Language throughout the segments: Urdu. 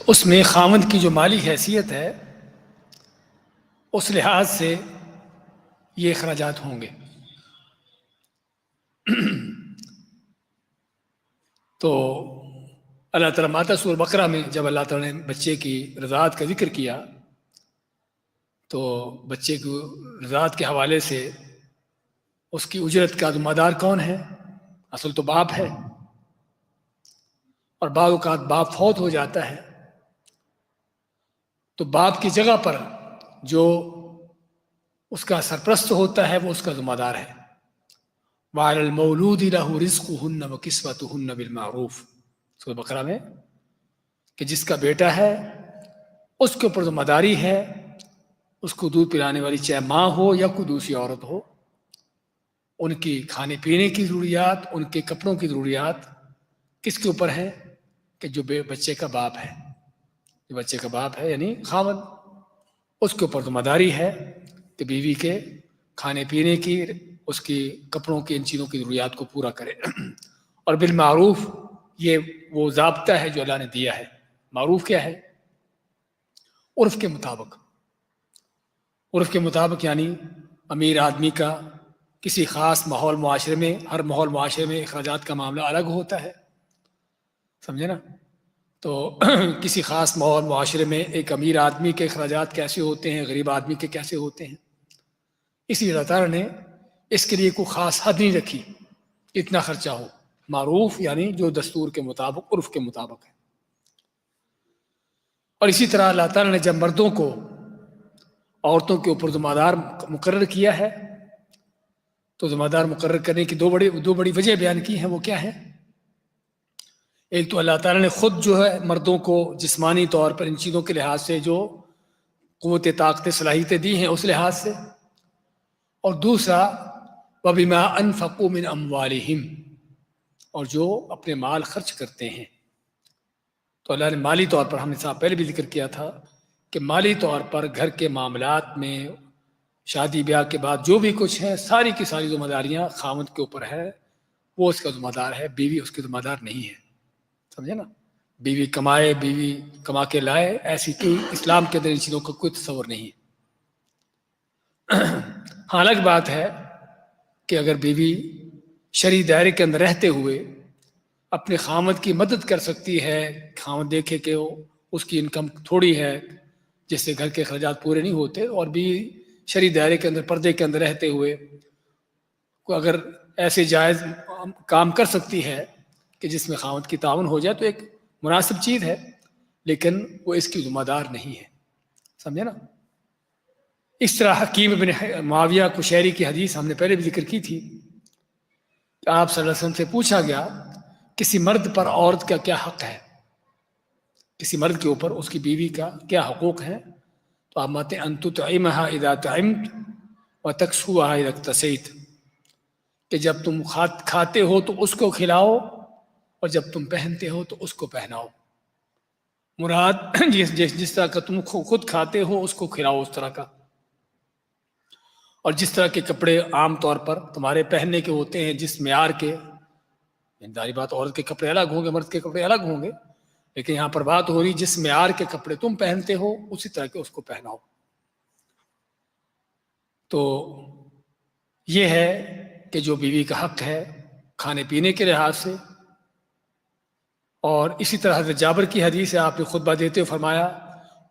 اس میں خاوند کی جو مالی حیثیت ہے اس لحاظ سے یہ اخراجات ہوں گے۔ تو اللہ تعالیٰ ماتا سورہ بقرہ میں جب اللہ تعالیٰ نے بچے کی رضاعت کا ذکر کیا تو بچے کی رضاعت کے حوالے سے اس کی اجرت کا ذمہ دار کون ہے؟ اصل تو باپ ہے، اور بعض اوقات باپ فوت ہو جاتا ہے تو باپ کی جگہ پر جو اس کا سرپرست ہوتا ہے وہ اس کا ذمہ دار ہے۔ وَعَلَى الْمَوْلُودِ لَهُ رِزْقُهُنَّ وَكِسْوَتُهُنَّ بِالْمَعْرُوفِ سورہ بقرہ میں، کہ جس کا بیٹا ہے اس کے اوپر ذمہ داری ہے اس کو دودھ پلانے والی چاہے ماں ہو یا کوئی دوسری عورت ہو، ان کی کھانے پینے کی ضروریات، ان کے کپڑوں کی ضروریات کس کے اوپر ہے؟ کہ جو بچے کا باپ ہے، جو بچے کا باپ ہے یعنی خاوند، اس کے اوپر ذمہ داری ہے کہ بیوی کے کھانے پینے کی، اس کی کپڑوں کی، ان چیزوں کی ضروریات کو پورا کرے۔ اور بالمعروف یہ وہ ضابطہ ہے جو اللہ نے دیا ہے۔ معروف کیا ہے؟ عرف کے مطابق، عرف کے مطابق یعنی امیر آدمی کا کسی خاص ماحول معاشرے میں، ہر ماحول معاشرے میں اخراجات کا معاملہ الگ ہوتا ہے، سمجھے نا؟ تو کسی خاص ماحول معاشرے میں ایک امیر آدمی کے اخراجات کیسے ہوتے ہیں، غریب آدمی کے کیسے ہوتے ہیں، اسی اللہ تعالیٰ نے اس کے لیے کوئی خاص حد نہیں رکھی، اتنا خرچہ ہو۔ معروف یعنی جو دستور کے مطابق، عرف کے مطابق ہے۔ اور اسی طرح اللہ تعالیٰ نے جب مردوں کو عورتوں کے اوپر ذمہ دار مقرر کیا ہے تو ذمہ دار مقرر کرنے کی دو بڑی وجہ بیان کی ہیں۔ وہ کیا ہے؟ ایک تو اللہ تعالیٰ نے خود جو ہے مردوں کو جسمانی طور پر ان چیزوں کے لحاظ سے جو قوت طاقت صلاحیتیں دی ہیں اس لحاظ سے، اور دوسرا وَبِمَا أَنفَقُوا مِنْ أَمْوَالِهِمْ، اور جو اپنے مال خرچ کرتے ہیں۔ تو اللہ نے مالی طور پر، ہم نے صاحب پہلے بھی ذکر کیا تھا کہ مالی طور پر گھر کے معاملات میں شادی بیاہ کے بعد جو بھی کچھ ہے ساری کی ساری ذمہ داریاں خاوند کے اوپر ہے، وہ اس کا ذمہ دار ہے، بیوی اس کی ذمہ دار نہیں ہے، سمجھے نا؟ بیوی کمائے، بیوی کما کے لائے، ایسی کوئی اسلام کے اندر ان چیزوں کا کوئی تصور نہیں ہے۔ ہاں الگ بات ہے کہ اگر بیوی شرعی دائرے کے اندر رہتے ہوئے اپنے خاوند کی مدد کر سکتی ہے، خاوند دیکھے کہ اس کی انکم تھوڑی ہے جس سے گھر کے اخراجات پورے نہیں ہوتے، اور بھی شرعی دائرے کے اندر، پردے کے اندر رہتے ہوئے اگر ایسے جائز کام کر سکتی ہے کہ جس میں خاوند کی تعاون ہو جائے تو ایک مناسب چیز ہے، لیکن وہ اس کی ذمہ دار نہیں ہے، سمجھے نا؟ اس طرح حکیم بن معاویہ قشیری کی حدیث ہم نے پہلے بھی ذکر کی تھی کہ آپ صلی اللہ علیہ وسلم سے پوچھا گیا کسی مرد پر عورت کا کیا حق ہے، کسی مرد کے اوپر اس کی بیوی کا کیا حقوق ہیں؟ تو آپ ماتے ان تطعمها اذا طعمت وتكسوها اذا اكتسيت، کہ جب تم کھاتے ہو تو اس کو کھلاؤ اور جب تم پہنتے ہو تو اس کو پہناؤ۔ مراد جس طرح کا تم خود کھاتے ہو اس کو کھلاؤ اس طرح کا، اور جس طرح کے کپڑے عام طور پر تمہارے پہننے کے ہوتے ہیں جس معیار کے، ظاہری بات عورت کے کپڑے الگ ہوں گے، مرد کے کپڑے الگ ہوں گے، لیکن یہاں پر بات ہو رہی جس معیار کے کپڑے تم پہنتے ہو اسی طرح کے اس کو پہناؤ۔ تو یہ ہے کہ جو بیوی کا حق ہے کھانے پینے کے لحاظ سے۔ اور اسی طرح حضرت جابر کی حدیث ہے، آپ نے خطبہ دیتے ہوئے فرمایا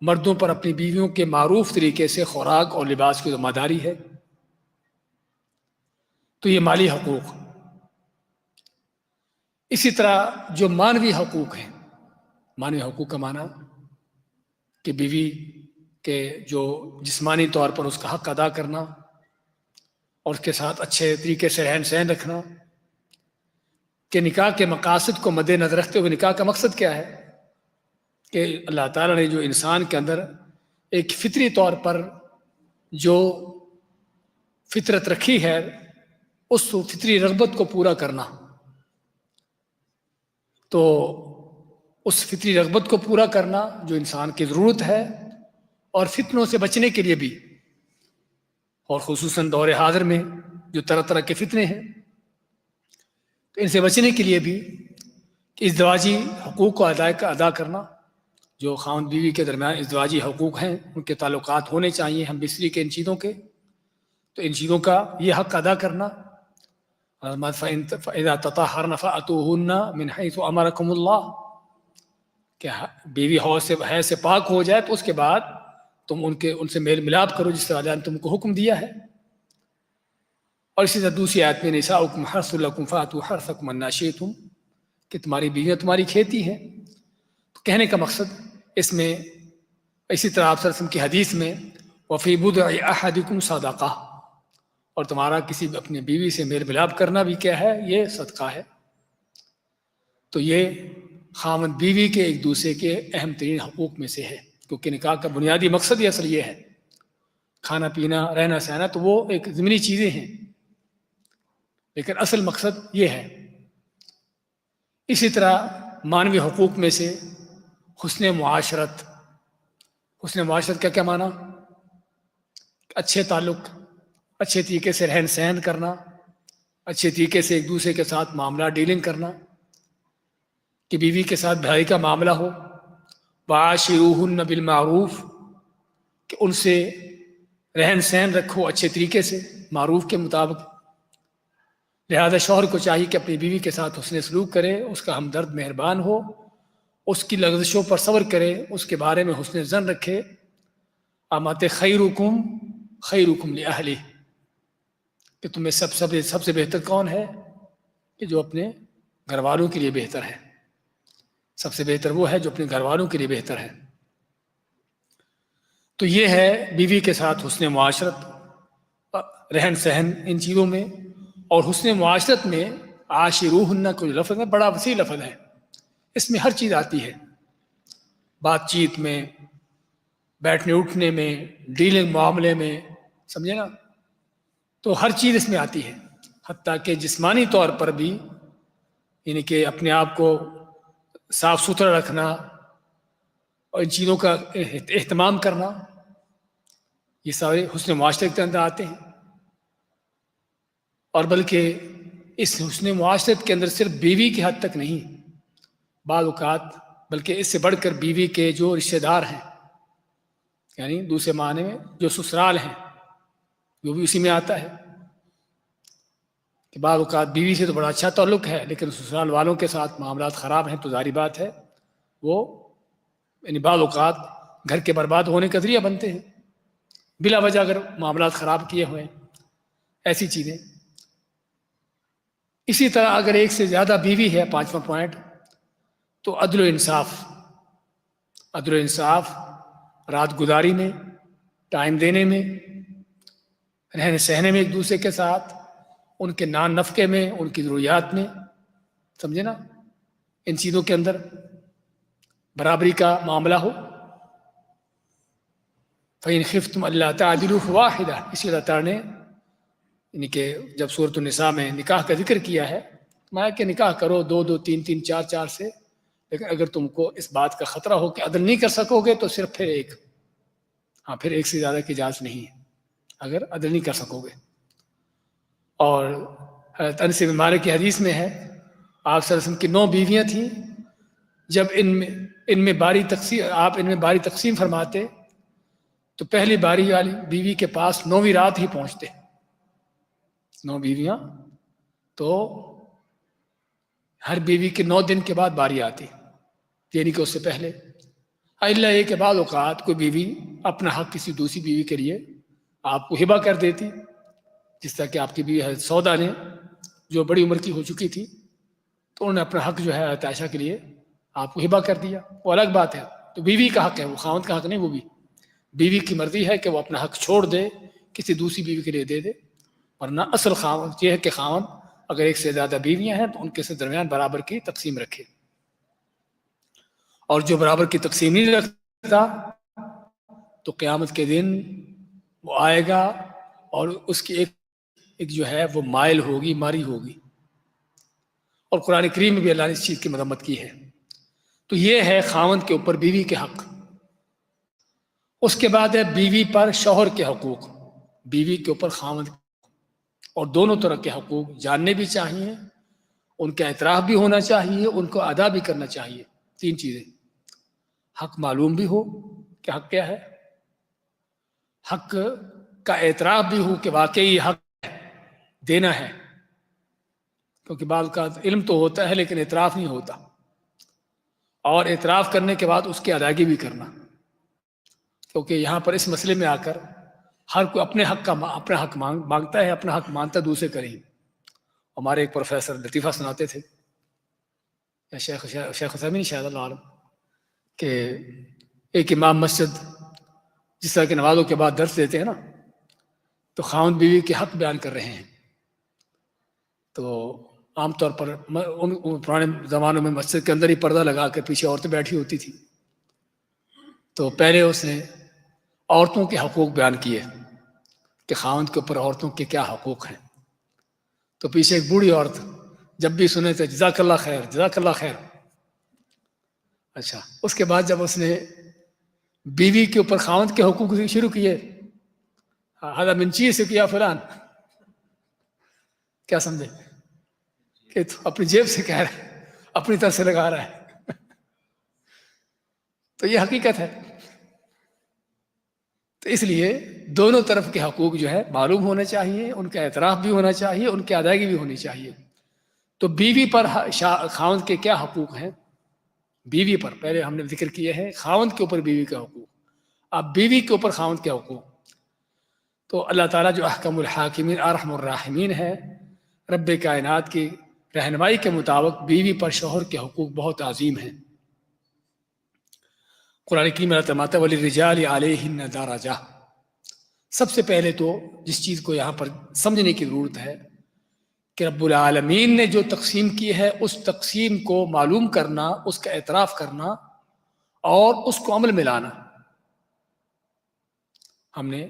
مردوں پر اپنی بیویوں کے معروف طریقے سے خوراک اور لباس کی ذمہ داری ہے۔ تو یہ مالی حقوق۔ اسی طرح جو مانوی حقوق ہیں، مانوی حقوق کا معنی کہ بیوی کے جو جسمانی طور پر اس کا حق ادا کرنا اور اس کے ساتھ اچھے طریقے سے رہن سہن رکھنا، کہ نکاح کے مقاصد کو مد نظر رکھتے ہوئے نکاح کا مقصد کیا ہے؟ کہ اللہ تعالیٰ نے جو انسان کے اندر ایک فطری طور پر جو فطرت رکھی ہے اس فطری رغبت کو پورا کرنا، تو اس فطری رغبت کو پورا کرنا جو انسان کی ضرورت ہے، اور فتنوں سے بچنے کے لیے بھی، اور خصوصاً دور حاضر میں جو طرح طرح کے فتنے ہیں تو ان سے بچنے کے لیے بھی کہ ازدواجی حقوق کو ادا کرنا، جو خاوند بیوی کے درمیان ازدواجی حقوق ہیں ان کے تعلقات ہونے چاہیے ہم بستری کے ان چیزوں کے، تو ان چیزوں کا یہ حق ادا کرنا. فَإِذَا تَطَهَّرْنَ فَأْتُوهُنَّ مِنْ حَيْثُ أَمَرَكُمُ اللَّهُ، کہ بیوی حیض سے پاک ہو جائے تو اس کے بعد تم ان سے میل ملاپ کرو جس طرح اللہ نے تم کو حکم دیا ہے. اور اسی طرح دوسری آیت میں نساؤکم حرث لکم فأتوا حرثکم انا شئتم، کہ تمہاری بیویاں تمہاری کھیتی ہیں. تو کہنے کا مقصد اس میں اسی طرح آپ صلی اللہ علیہ وسلم کی حدیث میں وفی بضع احدکم صدقہ، اور تمہارا کسی اپنی بیوی سے میل ملاپ کرنا بھی کیا ہے، یہ صدقہ ہے. تو یہ خاوند بیوی کے ایک دوسرے کے اہم ترین حقوق میں سے ہے، کیونکہ نکاح کا بنیادی مقصد ہی اصل یہ ہے. کھانا پینا رہنا سہنا تو وہ ایک ضمنی چیزیں ہیں، لیکن اصل مقصد یہ ہے. اسی طرح مانوی حقوق میں سے حسن معاشرت. حسن معاشرت کا کیا معنی؟ اچھے تعلق، اچھے طریقے سے رہن سہن کرنا، اچھے طریقے سے ایک دوسرے کے ساتھ معاملہ ڈیلنگ کرنا، کہ بیوی کے ساتھ بھائی کا معاملہ ہو. وعاشروہن بالمعروف، کہ ان سے رہن سہن رکھو اچھے طریقے سے معروف کے مطابق. لہذا شوہر کو چاہیے کہ اپنی بیوی کے ساتھ حسن سلوک کرے، اس کا ہمدرد مہربان ہو، اس کی لغزشوں پر صبر کرے، اس کے بارے میں حسن ظن رکھے. امت خیرکم خیرکم لأہلہ، کہ تمہیں سب سے بہتر کون ہے، کہ جو اپنے گھر والوں کے لیے بہتر ہے. سب سے بہتر وہ ہے جو اپنے گھر والوں کے لیے بہتر ہے. تو یہ ہے بیوی کے ساتھ حسن معاشرت، رہن سہن ان چیزوں میں. اور حسن معاشرت میں عاشروہن کو جو لفظ ہے بڑا وسیع لفظ ہے، اس میں ہر چیز آتی ہے. بات چیت میں، بیٹھنے اٹھنے میں، ڈیلنگ معاملے میں، سمجھے نا، تو ہر چیز اس میں آتی ہے. حتیٰ کہ جسمانی طور پر بھی، یعنی کہ اپنے آپ کو صاف ستھرا رکھنا اور ان چیزوں کا اہتمام کرنا، یہ سارے حسن معاشرت کے اندر آتے ہیں. اور بلکہ اس حسن معاشرت کے اندر صرف بیوی کی حد تک نہیں، بعض اوقات بلکہ اس سے بڑھ کر بیوی کے جو رشتہ دار ہیں، یعنی دوسرے معنی میں جو سسرال ہیں، وہ بھی اسی میں آتا ہے. کہ بعض اوقات بیوی سے تو بڑا اچھا تعلق ہے، لیکن سسرال والوں کے ساتھ معاملات خراب ہیں، تو ظاہری بات ہے وہ یعنی بعض اوقات گھر کے برباد ہونے کا ذریعہ بنتے ہیں بلا وجہ اگر معاملات خراب کیے ہوئے، ایسی چیزیں. اسی طرح اگر ایک سے زیادہ بیوی ہے، 5واں پوائنٹ، تو عدل و انصاف. عدل و انصاف رات گزاری میں، ٹائم دینے میں، رہنے سہنے میں ایک دوسرے کے ساتھ، ان کے نان نفقے میں، ان کی ضروریات میں، سمجھے نا، ان چیزوں کے اندر برابری کا معاملہ ہو. فَإِنْ خِفْتُمْ أَلَّا تَعْدِلُوا فَوَاحِدَةً، اسی اللہ تعالیٰ نے یعنی کہ جب سورۃ النساء میں نکاح کا ذکر کیا ہے، میں کہ نکاح کرو 2 2 3 3 4 4 سے، لیکن اگر تم کو اس بات کا خطرہ ہو کہ عدل نہیں کر سکو گے تو صرف پھر ایک، پھر ایک سے زیادہ کی اجازت نہیں ہے اگر عدل نہیں کر سکو گے. اور حضرت انس بن مالک کی حدیث میں ہے، آپ صلی اللہ علیہ وسلم کی 9 بیویاں تھیں، جب ان میں باری تقسیم فرماتے تو پہلی باری والی بیوی کے پاس 9ویں رات ہی پہنچتے. 9 بیویاں، تو ہر بیوی کے 9 دن کے بعد باری آتی، یعنی کہ اس سے پہلے. اللہ یہ کہ بعض اوقات کوئی بیوی اپنا حق کسی دوسری بیوی کے لیے آپ کو ہبہ کر دیتی، جس طرح کہ آپ کی بیوی حضرت سودا نے، جو بڑی عمر کی ہو چکی تھی، تو انہوں نے اپنا حق جو ہے حضرت عائشہ کے لیے آپ کو ہبہ کر دیا. وہ الگ بات ہے، تو بیوی کا حق ہے، وہ خاوند کا حق نہیں. وہ بھی بیوی کی مرضی ہے کہ وہ اپنا حق چھوڑ دے، کسی دوسری بیوی کے لیے دے دے، ورنہ اصل خاوند یہ ہے کہ خاوند اگر ایک سے زیادہ بیویاں ہیں تو ان کے درمیان برابر کی تقسیم رکھے. اور جو برابر کی تقسیم نہیں رکھتا تو قیامت کے دن وہ آئے گا اور اس کی ایک جو ہے وہ مائل ہوگی، ماری ہوگی. اور قرآن کریم میں بھی اللہ نے اس چیز کی مذمت کی ہے. تو یہ ہے خاوند کے اوپر بیوی کے حق. اس کے بعد ہے بیوی پر شوہر کے حقوق. بیوی کے اوپر خاوند اور دونوں طرح کے حقوق جاننے بھی چاہیے، ان کا اعتراف بھی ہونا چاہیے، ان کو ادا بھی کرنا چاہیے. 3 چیزیں. حق معلوم بھی ہو کہ حق کیا ہے، حق کا اعتراف بھی ہو کہ واقعی حق دینا ہے، کیونکہ بعض کا علم تو ہوتا ہے لیکن اعتراف نہیں ہوتا، اور اعتراف کرنے کے بعد اس کی ادائیگی بھی کرنا، کیونکہ یہاں پر اس مسئلے میں آ کر ہر کوئی اپنا حق مانگتا ہے، اپنا حق مانتا ہے دوسرے کریں۔ ہمارے ایک پروفیسر لطیفہ سناتے تھے، شیخ حسین شاید اللہ عالم، کہ ایک امام مسجد جس طرح کی نمازوں کے بعد درس دیتے ہیں نا، تو خاوند بیوی کے حق بیان کر رہے ہیں، تو عام طور پر ان پرانے زمانوں میں مسجد کے اندر ہی پردہ لگا کے پیچھے عورتیں بیٹھی ہوتی تھی، تو پہلے اس نے عورتوں کے حقوق بیان کیے کہ خاوند کے اوپر عورتوں کے کیا حقوق ہیں، تو پیچھے ایک بوڑھی عورت جب بھی سنے تو جزاک اللہ خیر، جزاک اللہ خیر۔ اچھا، اس کے بعد جب اس نے بیوی کے اوپر خاوند کے حقوق شروع کیے، ہذا من چیز سے کیا فلان، کیا سمجھے کہ تو اپنی جیب سے کہہ رہا ہے، اپنی طرف سے لگا رہا ہے، تو یہ حقیقت ہے۔ تو اس لیے دونوں طرف کے حقوق جو ہے معلوم ہونے چاہیے، ان کا اعتراف بھی ہونا چاہیے، ان کی ادائیگی بھی ہونی چاہیے۔ تو بیوی پر خاوند کے کیا حقوق ہیں؟ بیوی پر پہلے ہم نے ذکر کیے ہیں خاوند کے اوپر بیوی کا حقوق، اب بیوی کے اوپر خاوند کے حقوق۔ تو اللہ تعالیٰ جو احکم الحاکمین ارحم الراحمین ہے، رب کائنات کی رہنمائی کے مطابق بیوی پر شوہر کے حقوق بہت عظیم ہیں۔ قرآن کریم میں فرماتا ہے وَلِلرِّجَالِ عَلَيْهِنَّ دَرَجَةٌ۔ سب سے پہلے تو جس چیز کو یہاں پر سمجھنے کی ضرورت ہے کہ رب العالمین نے جو تقسیم کی ہے اس تقسیم کو معلوم کرنا، اس کا اعتراف کرنا اور اس کو عمل میں لانا۔ ہم نے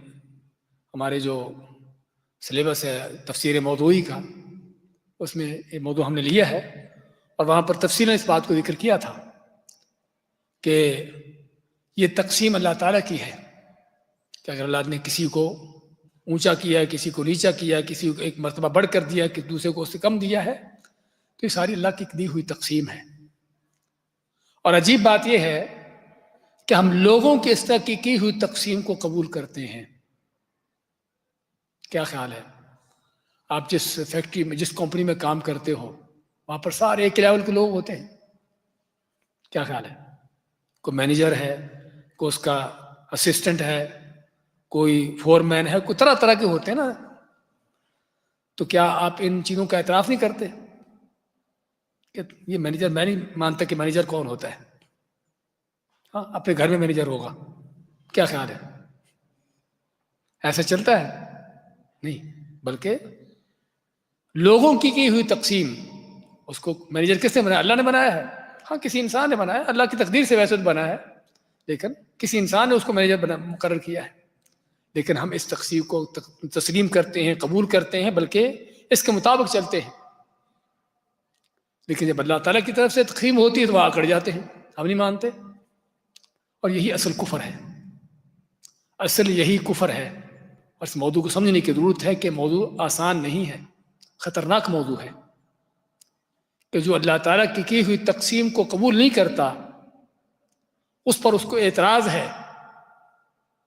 ہمارے جو سلیبس ہے تفسیر موضوعی کا، اس میں یہ موضوع ہم نے لیا ہے اور وہاں پر تفصیلاً اس بات کو ذکر کیا تھا کہ یہ تقسیم اللہ تعالیٰ کی ہے کہ اگر اللہ نے کسی کو اونچا کیا ہے، کسی کو نیچا کیا ہے، کسی کو ایک مرتبہ بڑھ کر دیا ہے، کسی دوسرے کو اس سے کم دیا ہے، تو یہ ساری اللہ کی دی ہوئی تقسیم ہے۔ اور عجیب بات یہ ہے کہ ہم لوگوں کی اس طرح کی ہوئی تقسیم کو قبول کرتے ہیں۔ کیا خیال ہے؟ آپ جس فیکٹری میں، جس کمپنی میں کام کرتے ہو، وہاں پر سارے ایک لیول کے لوگ ہوتے ہیں، کیا خیال ہے؟ کوئی مینیجر ہے، کوئی اس کا اسسٹنٹ ہے، کوئی فور مین ہے، کوئی طرح طرح کے ہوتے ہیں نا، تو کیا آپ ان چیزوں کا اعتراف نہیں کرتے کہ یہ مینیجر، میں نہیں مانتا کہ مینیجر کون ہوتا ہے، ہاں اپنے گھر میں مینیجر ہوگا، کیا خیال ہے؟ ایسا چلتا ہے؟ نہیں، بلکہ لوگوں کی ہوئی تقسیم، اس کو مینیجر کس نے بنایا؟ اللہ نے بنایا ہے، ہاں کسی انسان نے بنایا، اللہ کی تقدیر سے ویسے تو بنا ہے، لیکن کسی انسان نے اس کو مینیجر مقرر کیا ہے، لیکن ہم اس تقسیم کو تسلیم کرتے ہیں، قبول کرتے ہیں، بلکہ اس کے مطابق چلتے ہیں۔ لیکن جب اللہ تعالیٰ کی طرف سے تقسیم ہوتی ہے تو وہ آکڑ جاتے ہیں، ہم نہیں مانتے، اور یہی اصل کفر ہے، اصل یہی کفر ہے۔ اور اس موضوع کو سمجھنے کی ضرورت ہے کہ موضوع آسان نہیں ہے، خطرناک موضوع ہے، کہ جو اللہ تعالیٰ کی ہوئی تقسیم کو قبول نہیں کرتا، اس پر اس کو اعتراض ہے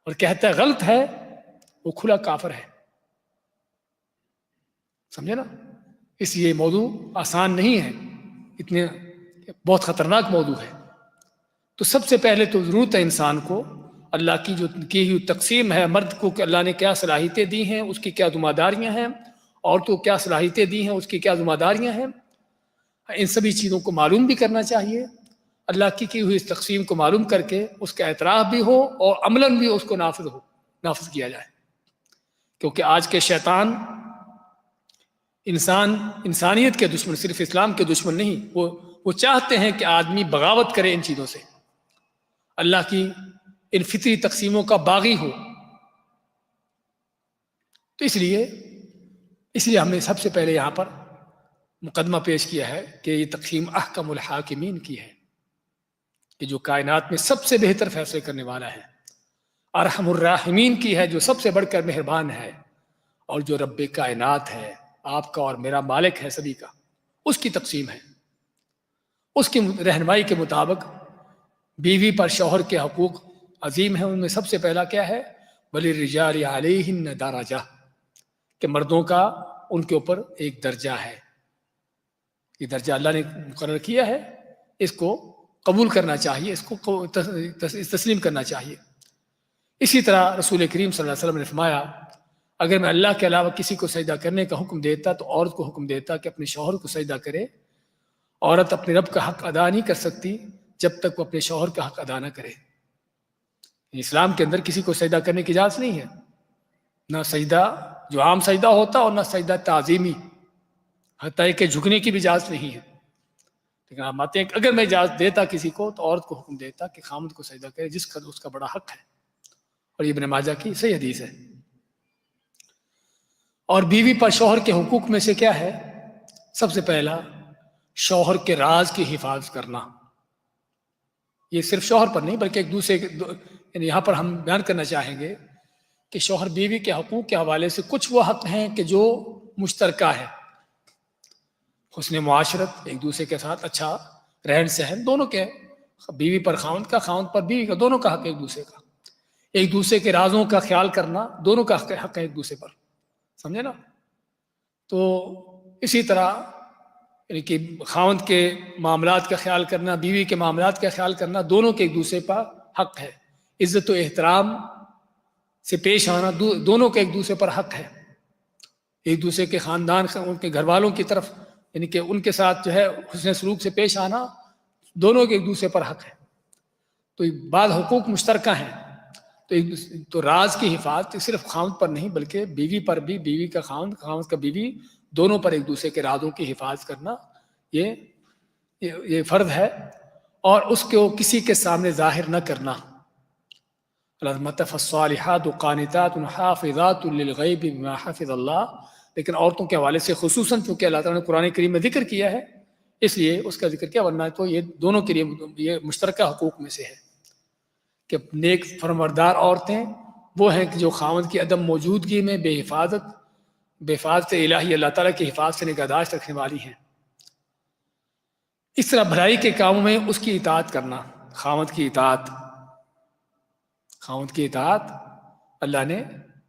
اور کہتا ہے غلط ہے، وہ کھلا کافر ہے۔ سمجھے نا؟ اس لیے موضوع آسان نہیں ہے، اتنے بہت خطرناک موضوع ہے۔ تو سب سے پہلے تو ضرورت ہے انسان کو اللہ کی جو کی ہوئی تقسیم ہے، مرد کو کہ اللہ نے کیا صلاحیتیں دی ہیں، اس کی کیا ذمہ داریاں ہیں، عورتوں کو کیا صلاحیتیں دی ہیں، اس کی کیا ذمہ داریاں ہیں، ان سبھی چیزوں کو معلوم بھی کرنا چاہیے۔ اللہ کی ہوئی اس تقسیم کو معلوم کر کے اس کا اعتراف بھی ہو اور عملاً بھی اس کو نافذ کیا جائے، کیونکہ آج کے شیطان انسانیت کے دشمن، صرف اسلام کے دشمن نہیں، وہ چاہتے ہیں کہ آدمی بغاوت کرے ان چیزوں سے، اللہ کی ان فطری تقسیموں کا باغی ہو۔ تو اس لیے ہم نے سب سے پہلے یہاں پر مقدمہ پیش کیا ہے کہ یہ تقسیم احکم الحاکمین کی ہے، کہ جو کائنات میں سب سے بہتر فیصلے کرنے والا ہے، ارحم الراحمین کی ہے، جو سب سے بڑھ کر مہربان ہے، اور جو رب کائنات ہے، آپ کا اور میرا مالک ہے سبھی کا، اس کی تقسیم ہے، اس کی رہنمائی کے مطابق بیوی پر شوہر کے حقوق عظیم ہیں. ان میں سب سے پہلا کیا ہے؟ وَلِلرِّجَالِ عَلَيْهِنَّ دَرَجَةٌ، کہ مردوں کا ان کے اوپر ایک درجہ ہے. یہ درجہ اللہ نے مقرر کیا ہے، اس کو قبول کرنا چاہیے، اس کو تسلیم کرنا چاہیے. اسی طرح رسول کریم صلی اللہ علیہ وسلم نے فرمایا، اگر میں اللہ کے علاوہ کسی کو سجدہ کرنے کا حکم دیتا تو عورت کو حکم دیتا کہ اپنے شوہر کو سجدہ کرے. عورت اپنے رب کا حق ادا نہیں کر سکتی جب تک وہ اپنے شوہر کا حق ادا نہ کرے. اسلام کے اندر کسی کو سجدہ کرنے کی اجازت نہیں ہے، نہ سجدہ جو عام سجدہ ہوتا اور نہ سجدہ تعظیمی، حتیٰ کہ جھکنے کی بھی اجازت نہیں ہے. لیکن آپ مانتے ہیں کہ اگر میں اجازت دیتا کسی کو تو عورت کو حکم دیتا کہ خامد کو سجدہ کرے، جس کا اس کا بڑا حق ہے. اور یہ ابن ماجہ کی صحیح حدیث ہے. اور بیوی پر شوہر کے حقوق میں سے کیا ہے؟ سب سے پہلا شوہر کے راز کی حفاظت کرنا. یہ صرف شوہر پر نہیں بلکہ ایک دوسرے کے یعنی یہاں پر ہم بیان کرنا چاہیں گے کہ شوہر بیوی کے حقوق کے حوالے سے کچھ وہ حق ہیں کہ جو مشترکہ ہے. حسن معاشرت، ایک دوسرے کے ساتھ اچھا رہن سہن، دونوں کے، بیوی پر خاوند کا، خاوند پر بیوی کا، دونوں کا حق ہے ایک دوسرے کا. ایک دوسرے کے رازوں کا خیال کرنا، دونوں کا حق ہے ایک دوسرے پر. سمجھے نا؟ تو اسی طرح یعنی کہ خاوند کے معاملات کا خیال کرنا، بیوی کے معاملات کا خیال کرنا، دونوں کے ایک دوسرے پر حق ہے. عزت و احترام سے پیش آنا، دونوں کے ایک دوسرے پر حق ہے. ایک دوسرے کے خاندان، ان کے گھر والوں کی طرف یعنی کہ ان کے ساتھ جو ہے حسن سلوک سے پیش آنا، دونوں کے ایک دوسرے پر حق ہے. تو بعض حقوق مشترکہ ہیں. تو راز کی حفاظت صرف خاوند پر نہیں بلکہ بیوی پر بھی، بیوی کا خاوند، خاوند کا بیوی، دونوں پر ایک دوسرے کے رازوں کی حفاظت کرنا یہ فرض ہے. اور اس کو کسی کے سامنے ظاہر نہ کرنا. فالصالحات قانتات حافظات للغیب بما حفظ اللہ. لیکن عورتوں کے حوالے سے خصوصاً چونکہ اللہ تعالیٰ نے قرآن کریم میں ذکر کیا ہے اس لیے اس کا ذکر کیا، ورنہ تو یہ دونوں کے لیے یہ مشترکہ حقوق میں سے ہے کہ نیک فرمانبردار عورتیں وہ ہیں کہ جو خاوند کی عدم موجودگی میں بے حفاظت الہی، اللہ تعالیٰ کی حفاظت سے نگہداشت رکھنے والی ہیں. اس طرح بھلائی کے کاموں میں اس کی اطاعت کرنا. خاوند کی اطاعت اللہ نے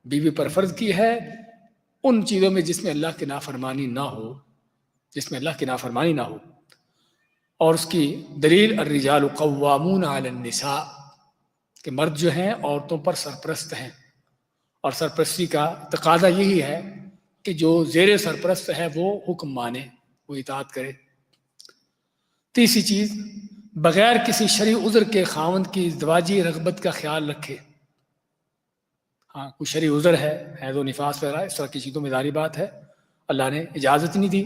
بیوی پر فرض کی ہے ان چیزوں میں جس میں اللہ کی نافرمانی نہ ہو. اور اس کی دلیل الرجال قوامون علی النساء، کہ مرد جو ہیں عورتوں پر سرپرست ہیں، اور سرپرستی کا تقاضا یہی ہے کہ جو زیر سرپرست ہے وہ حکم مانے، وہ اطاعت کرے. تیسری چیز، بغیر کسی شرعی عذر کے خاوند کی ازدواجی رغبت کا خیال رکھے. ہاں کوئی شرعی عذر ہے، حیض و نفاس وغیرہ اس طرح کی چیزوں میں ظاہری بات ہے اللہ نے اجازت نہیں دی.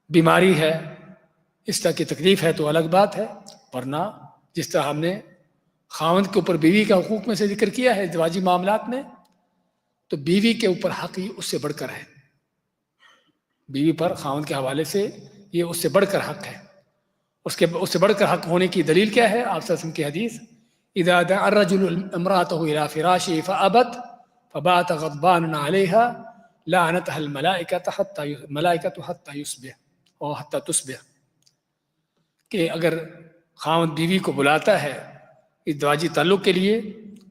بیماری ہے، اس طرح کی تکلیف ہے تو الگ بات ہے، ورنہ جس طرح ہم نے خاوند کے اوپر بیوی کا حقوق میں سے ذکر کیا ہے ازدواجی معاملات میں، تو بیوی کے اوپر حق ہی اس سے بڑھ کر ہے. بیوی پر خاوند کے حوالے سے یہ اس سے بڑھ کر حق ہے. اس سے بڑھ کر حق ہونے کی دلیل کیا ہے؟ آپ صلی اللہ علیہ وسلم کی حدیث، اذا دعا الرجل امرأته الى فراشه فابت فبات غضبان عليها لعنتها الملائكة حتى يصبح اور حتى تصبح، کہ اگر خاوند بیوی کو بلاتا ہے ازدواجی تعلق کے لیے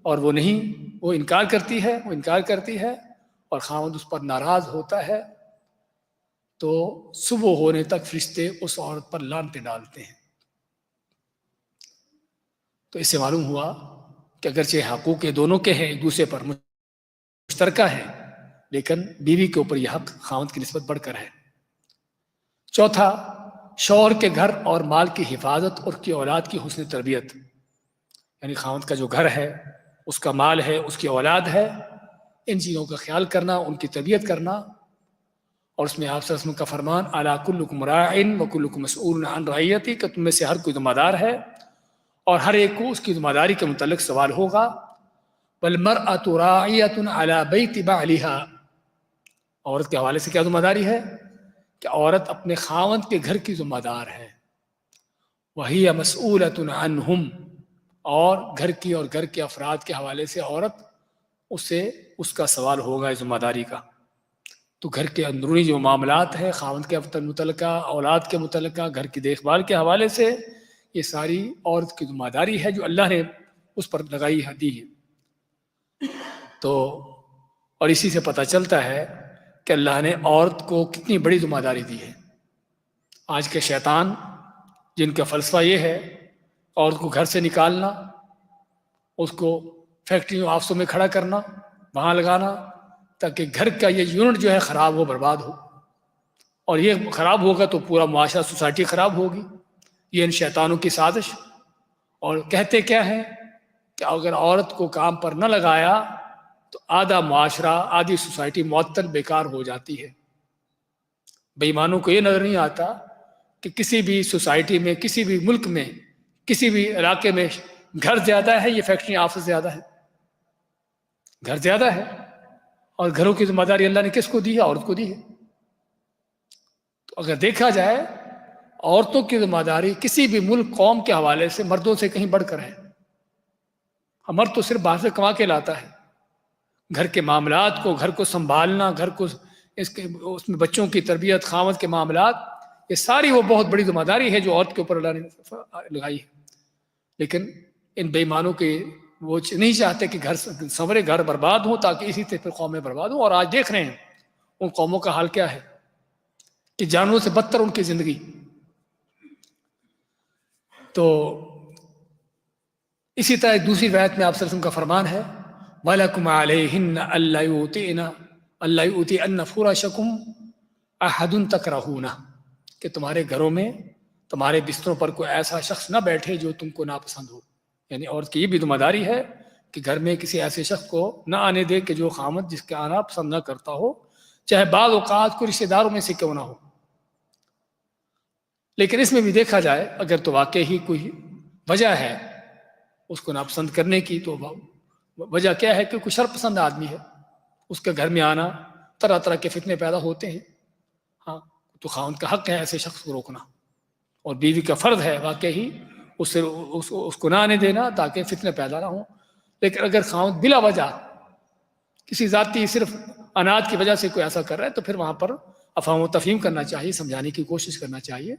اور وہ انکار کرتی ہے اور خاوند اس پر ناراض ہوتا ہے تو صبح ہونے تک فرشتے اس عورت پر لعنتیں ڈالتے ہیں. تو اس سے معلوم ہوا کہ اگرچہ حقوق دونوں کے ہیں، ایک دوسرے پر مشترکہ ہے، لیکن بیوی کے اوپر یہ حق خاوند کی نسبت بڑھ کر ہے. چوتھا، شوہر کے گھر اور مال کی حفاظت اور کی اولاد کی حسن تربیت. یعنی خاوند کا جو گھر ہے، اس کا مال ہے، اس کی اولاد ہے، ان چیزوں کا خیال کرنا، ان کی تربیت کرنا. اور اس میں آپ صلی اللہ علیہ وسلم کا فرمان الا کلکم راع و کلکم مسئول عن رعیتہ، کہ تم میں سے ہر کوئی ذمہ دار ہے اور ہر ایک کو اس کی ذمہ داری کے متعلق سوال ہوگا. والمرأة راعیۃ علی بیت بعلها، عورت کے حوالے سے کیا ذمہ داری ہے کہ عورت اپنے خاوند کے گھر کی ذمہ دار ہے. وہی مسئولۃ عنہم، اور گھر کی اور گھر کے افراد کے حوالے سے عورت اس کا سوال ہوگا ذمہ داری کا. تو گھر کے اندرونی جو معاملات ہیں خاوند کے متعلقہ، اولاد کے متعلقہ، گھر کی دیکھ بھال کے حوالے سے یہ ساری عورت کی ذمہ داری ہے جو اللہ نے اس پر لگائی ہے، دی ہے۔ تو اور اسی سے پتہ چلتا ہے کہ اللہ نے عورت کو کتنی بڑی ذمہ داری دی ہے۔ آج کے شیطان جن کا فلسفہ یہ ہے عورت کو گھر سے نکالنا، اس کو فیکٹریوں آفسوں میں کھڑا کرنا، وہاں لگانا، تاکہ گھر کا یہ یونٹ جو ہے خراب ہو، برباد ہو، اور یہ خراب ہوگا تو پورا معاشرہ، سوسائٹی خراب ہوگی۔ یہ ان شیطانوں کی سازش۔ اور کہتے کیا ہے کہ اگر عورت کو کام پر نہ لگایا تو آدھا معاشرہ، آدھی سوسائٹی معطل، بیکار ہو جاتی ہے۔ بے ایمانوں کو یہ نظر نہیں آتا کہ کسی بھی سوسائٹی میں، کسی بھی ملک میں، کسی بھی علاقے میں گھر زیادہ ہے، یہ فیکٹری آفس زیادہ ہے۔ گھر زیادہ ہے، اور گھروں کی ذمہ داری اللہ نے کس کو دی ہے؟ عورت کو دی ہے۔ تو اگر دیکھا جائے عورتوں کی ذمہ داری کسی بھی ملک، قوم کے حوالے سے مردوں سے کہیں بڑھ کر ہے۔ مرد تو صرف باہر سے کما کے لاتا ہے، گھر کے معاملات کو، گھر کو سنبھالنا، گھر کو اس میں بچوں کی تربیت، خاوند کے معاملات، یہ ساری وہ بہت بڑی ذمہ داری ہے جو عورت کے اوپر اللہ نے لگائی ہے۔ لیکن ان بے ایمانوں کے وہ نہیں چاہتے کہ گھر سنورے، گھر برباد ہوں، تاکہ اسی سے پھر قومیں برباد ہوں۔ اور آج دیکھ رہے ہیں ان قوموں کا حال کیا ہے کہ جانوروں سے بدتر ان کی زندگی۔ تو اسی طرح ایک دوسری روایت میں آپ صلی اللہ علیہ وسلم کا فرمان ہے وَلَكُمْ عَلَيْهِنَّ أَلَّا يُؤْتِئَنَّ فُرَشَكُمْ أَحَدٌ تَكْرَهُونَ، کہ تمہارے گھروں میں، تمہارے بستروں پر کوئی ایسا شخص نہ بیٹھے جو تم کو ناپسند ہو۔ یعنی عورت کی یہ بھی ذمہ داری ہے کہ گھر میں کسی ایسے شخص کو نہ آنے دے کہ جو خامد جس کے آنا پسند نہ کرتا ہو، چاہے بعض اوقات کو رشتہ داروں میں سے کیوں نہ ہو۔ لیکن اس میں بھی دیکھا جائے اگر تو واقعی ہی کوئی وجہ ہے اس کو ناپسند کرنے کی، تو وجہ کیا ہے کہ کوئی شر پسند آدمی ہے، اس کے گھر میں آنا، طرح طرح کے فتنے پیدا ہوتے ہیں۔ ہاں، تو خاوند کا حق ہے ایسے شخص کو روکنا، اور بیوی کا فرض ہے واقعی اس کو نہ آنے دینا تاکہ فتنے پیدا نہ ہوں۔ لیکن اگر خاوند بلا وجہ کسی ذاتی صرف اناج کی وجہ سے کوئی ایسا کر رہا ہے تو پھر وہاں پر افہام و تفہیم کرنا چاہیے، سمجھانے کی کوشش کرنا چاہیے۔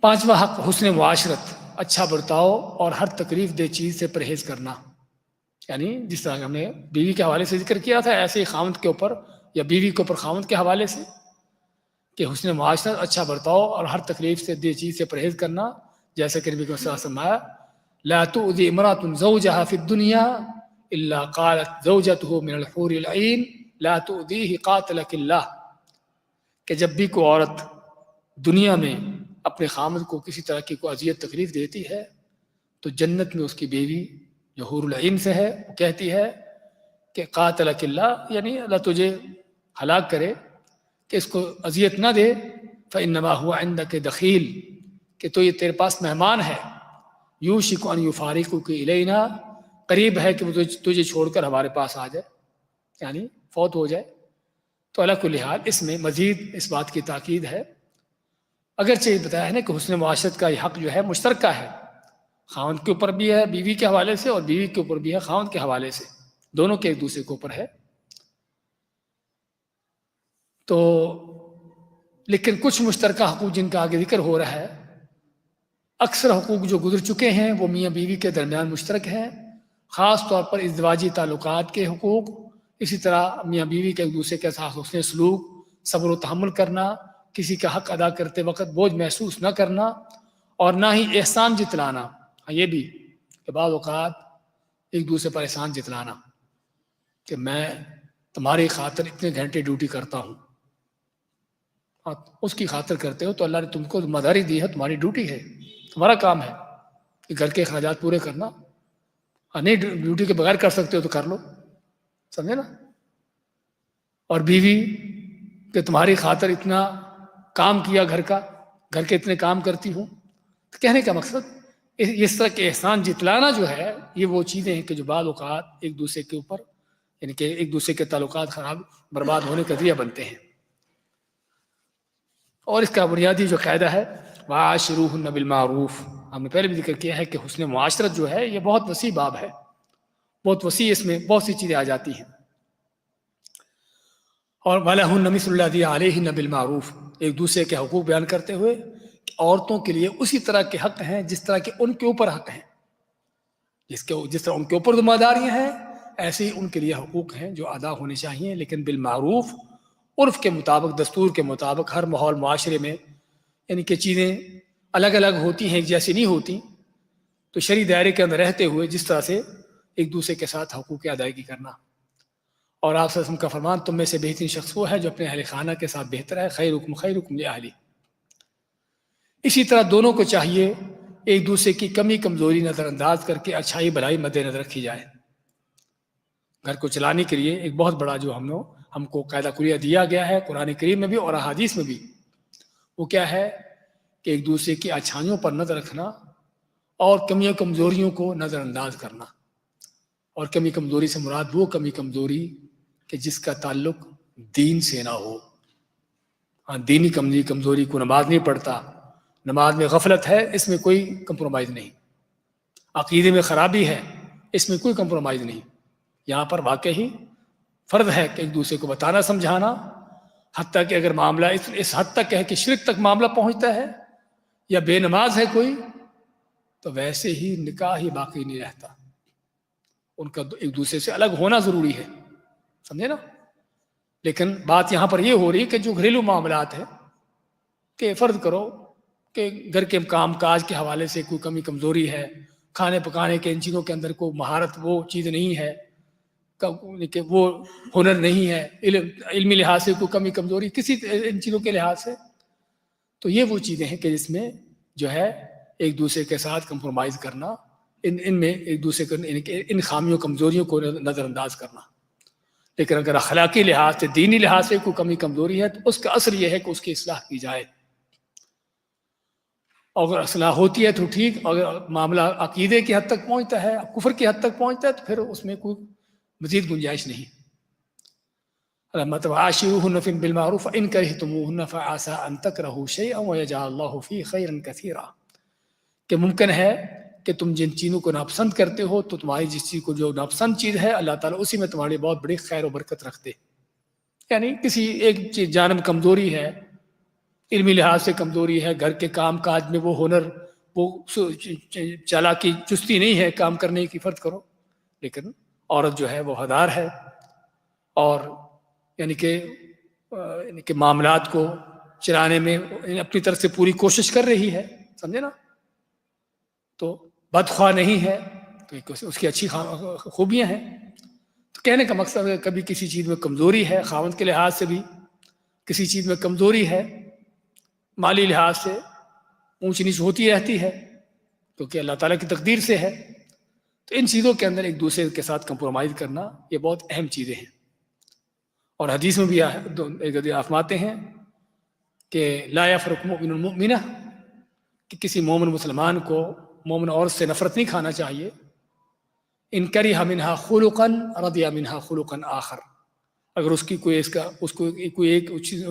پانچواں حق حسن معاشرت، اچھا برتاؤ اور ہر تکلیف دہ چیز سے پرہیز کرنا۔ یعنی جس طرح ہم نے بیوی کے حوالے سے ذکر کیا تھا، ایسے ہی خاوند کے اوپر یا بیوی کے اوپر خاوند کے حوالے سے کہ حسن معاشرت، اچھا برتاؤ اور ہر تکلیف سے دہ چیز سے پرہیز کرنا۔ جیسے کہ نبی صلی اللہ علیہ وسلم فرمایا لا تؤذي امرأة زوجها في الدنيا الا قالت زوجته من الحور العين لا تؤذيه قاتلك الله، کہ جب بھی کوئی عورت دنیا میں اپنے خامد کو کسی طرح کی کوئی اذیت تکلیف دیتی ہے تو جنت میں اس کی بیوی جو حور العین سے ہے وہ کہتی ہے کہ قاتلک اللہ، یعنی اللہ تجھے ہلاک کرے، کہ اس کو اذیت نہ دے، فإنما هو عندك دخیل، کہ تو یہ تیرے پاس مہمان ہے، یوشک ان یفارقک الینا، قریب ہے کہ وہ تجھے چھوڑ کر ہمارے پاس آ جائے، یعنی فوت ہو جائے۔ تو علی کل حال اس میں مزید اس بات کی تاکید ہے، اگرچہ یہ بتایا ہے نا کہ حسن معاشرت کا یہ حق جو ہے مشترکہ ہے، خاوند کے اوپر بھی ہے بیوی کے حوالے سے، اور بیوی کے اوپر بھی ہے خاوند کے حوالے سے، دونوں کے ایک دوسرے کے اوپر ہے۔ تو لیکن کچھ مشترکہ حقوق جن کا آگے ذکر ہو رہا ہے، اکثر حقوق جو گزر چکے ہیں وہ میاں بیوی کے درمیان مشترک ہیں، خاص طور پر ازدواجی تعلقات کے حقوق، اسی طرح میاں بیوی کے ایک دوسرے کے ساتھ حسن سلوک، صبر و تحمل کرنا، کسی کا حق ادا کرتے وقت بوجھ محسوس نہ کرنا، اور نہ ہی احسان جتلانا۔ یہ بھی کہ بعض اوقات ایک دوسرے پر احسان جتلانا کہ میں تمہاری خاطر اتنے گھنٹے ڈیوٹی کرتا ہوں، اس کی خاطر کرتے ہو تو اللہ نے تم کو ذمہ داری دی ہے، تمہاری ڈیوٹی ہے، تمہارا کام ہے کہ گھر کے اخراجات پورے کرنا، نہیں ڈیوٹی کے بغیر کر سکتے ہو تو کر لو، سمجھے نا۔ اور بیوی کہ تمہاری خاطر اتنا کام کیا، گھر کے اتنے کام کرتی ہوں، تو کہنے کا مقصد اس طرح کے احسان جتلانا جو ہے، یہ وہ چیزیں ہیں کہ جو بعض اوقات ایک دوسرے کے اوپر، یعنی کہ ایک دوسرے کے تعلقات خراب برباد ہونے کا ذریعہ بنتے ہیں۔ اور اس کا بنیادی جو قاعدہ ہے وَعَاشِرُوهُنَّ بِالْمَعْرُوفِ، ہم نے پہلے بھی ذکر کیا ہے کہ حسن معاشرت جو ہے یہ بہت وسیع باب ہے، بہت وسیع، اس میں بہت سی چیزیں آ جاتی ہیں۔ اور وَلَهُنَّ مِثْلُ الَّذِي عَلَيْهِنَّ بِالْمَعْرُوفِ، ایک دوسرے کے حقوق بیان کرتے ہوئے عورتوں کے لیے اسی طرح کے حق ہیں جس طرح کے ان کے اوپر حق ہیں. جس طرح ان کے اوپر ذمہ داریاں ہیں ایسے ہی ان کے لیے حقوق ہیں جو ادا ہونے چاہیے، لیکن بالمعروف، عرف کے مطابق، دستور کے مطابق. ہر ماحول معاشرے میں یعنی کہ چیزیں الگ الگ ہوتی ہیں، جیسی نہیں ہوتی. تو شرعی دائرے کے اندر رہتے ہوئے جس طرح سے ایک دوسرے کے ساتھ حقوق کی ادائیگی کرنا. اور آپ صلی اللہ علیہ وسلم کا فرمان، تم میں سے بہترین شخص وہ ہے جو اپنے اہل خانہ کے ساتھ بہتر ہے، خیرکم خیرکم لأہلی. اسی طرح دونوں کو چاہیے ایک دوسرے کی کمی کمزوری نظر انداز کر کے اچھائی بھلائی مد نظر رکھی جائے. گھر کو چلانے کے لیے ایک بہت بڑا جو ہم کو قاعدہ کلیہ دیا گیا ہے قرآن کریم میں بھی اور احادیث میں بھی، وہ کیا ہے کہ ایک دوسرے کی اچھائیوں پر نظر رکھنا اور کمیوں کمزوریوں کو نظر انداز کرنا. اور کمی کمزوری سے مراد وہ کمی کمزوری کہ جس کا تعلق دین سے نہ ہو. دینی کمزوری کو نماز نہیں پڑھتا، نماز میں غفلت ہے، اس میں کوئی کمپرومائز نہیں. عقیدے میں خرابی ہے، اس میں کوئی کمپرومائز نہیں. یہاں پر واقعی فرض ہے کہ ایک دوسرے کو بتانا سمجھانا، حتیٰ کہ اگر معاملہ اس حد تک ہے کہ شرک تک معاملہ پہنچتا ہے یا بے نماز ہے کوئی، تو ویسے ہی نکاح ہی باقی نہیں رہتا. ان کا ایک دوسرے سے الگ ہونا ضروری ہے، سمجھے نا. لیکن بات یہاں پر یہ ہو رہی ہے کہ جو گھریلو معاملات ہیں کہ فرض کرو کہ گھر کے کام کاج کے حوالے سے کوئی کمی کمزوری ہے، کھانے پکانے کے ان چیزوں کے اندر کوئی مہارت وہ چیز نہیں ہے، کہ وہ ہنر نہیں ہے، علمی لحاظ سے کوئی کمی کمزوری کسی ان چیزوں کے لحاظ سے، تو یہ وہ چیزیں ہیں کہ جس میں جو ہے ایک دوسرے کے ساتھ کمپرومائز کرنا، ان میں ایک دوسرے کو ان خامیوں کمزوریوں کو نظر انداز کرنا. لیکن اگر اخلاقی لحاظ سے، دینی لحاظ سے کوئی کمی کمزوری ہے تو اس کا اصل یہ ہے کہ اس کی اصلاح کی جائے. اگر اصلاح ہوتی ہے تو ٹھیک، اگر معاملہ عقیدے کی حد تک پہنچتا ہے، کفر کی حد تک پہنچتا ہے، تو پھر اس میں کوئی مزید گنجائش نہیں. وعاشروهن بالمعروف ان کرهتموهن فعسى ان تكرهوا شيئا ويجعل الله فيه خيرا كثيرا. کہ ممکن ہے کہ تم جن چیزوں کو ناپسند کرتے ہو تو تمہاری جس چیز کو جو ناپسند چیز ہے اللہ تعالیٰ اسی میں تمہاری بہت بڑی خیر و برکت رکھتے. یعنی کسی ایک چیز جانب کمزوری ہے، علمی لحاظ سے کمزوری ہے، گھر کے کام کاج میں وہ ہنر، وہ چالاکی چستی نہیں ہے کام کرنے کی، فرض کرو، لیکن عورت جو ہے وہ حدار ہے اور یعنی کہ معاملات کو چلانے میں اپنی طرف سے پوری کوشش کر رہی ہے، سمجھے نا، تو بدخواہ نہیں ہے، تو اس کی اچھی خوبیاں ہیں. تو کہنے کا مقصد ہے کبھی کسی چیز میں کمزوری ہے، خاوند کے لحاظ سے بھی کسی چیز میں کمزوری ہے، مالی لحاظ سے اونچ نیچ ہوتی رہتی ہے کیونکہ اللہ تعالیٰ کی تقدیر سے ہے. تو ان چیزوں کے اندر ایک دوسرے کے ساتھ کمپرومائز کرنا یہ بہت اہم چیزیں ہیں. اور حدیث میں بھی فرماتے ہیں کہ لا یفرق مؤمن المؤمنہ، کہ کسی مومن مسلمان کو مومن عورت سے نفرت نہیں کھانا چاہیے. ان کرہ منہا خلقا رضی منہا خلقا آخر، اگر اس کی کوئی اس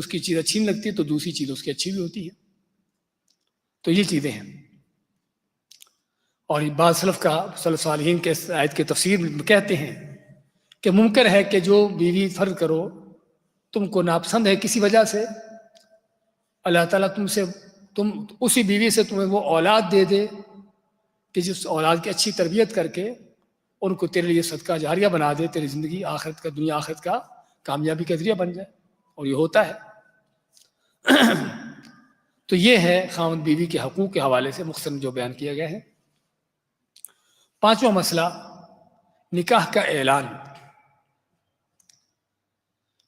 کی چیز اچھی نہیں لگتی تو دوسری چیز اس کی اچھی بھی ہوتی ہے. تو یہ چیزیں ہیں. اور بعض سلف کا صالحین کے آیت کی تفسیر میں کہتے ہیں کہ ممکن ہے کہ جو بیوی فرض کرو تم کو ناپسند ہے کسی وجہ سے، اللہ تعالیٰ تم اسی بیوی سے تمہیں وہ اولاد دے دے کہ جس اولاد کی اچھی تربیت کر کے ان کو تیرے لیے صدقہ جاریہ بنا دے، تیری زندگی آخرت کا، دنیا آخرت کا کامیابی کا ذریعہ بن جائے. اور یہ ہوتا ہے. تو یہ ہے خاوند بیوی کے حقوق کے حوالے سے مختصر جو بیان کیا گیا ہے. پانچواں مسئلہ، نکاح کا اعلان.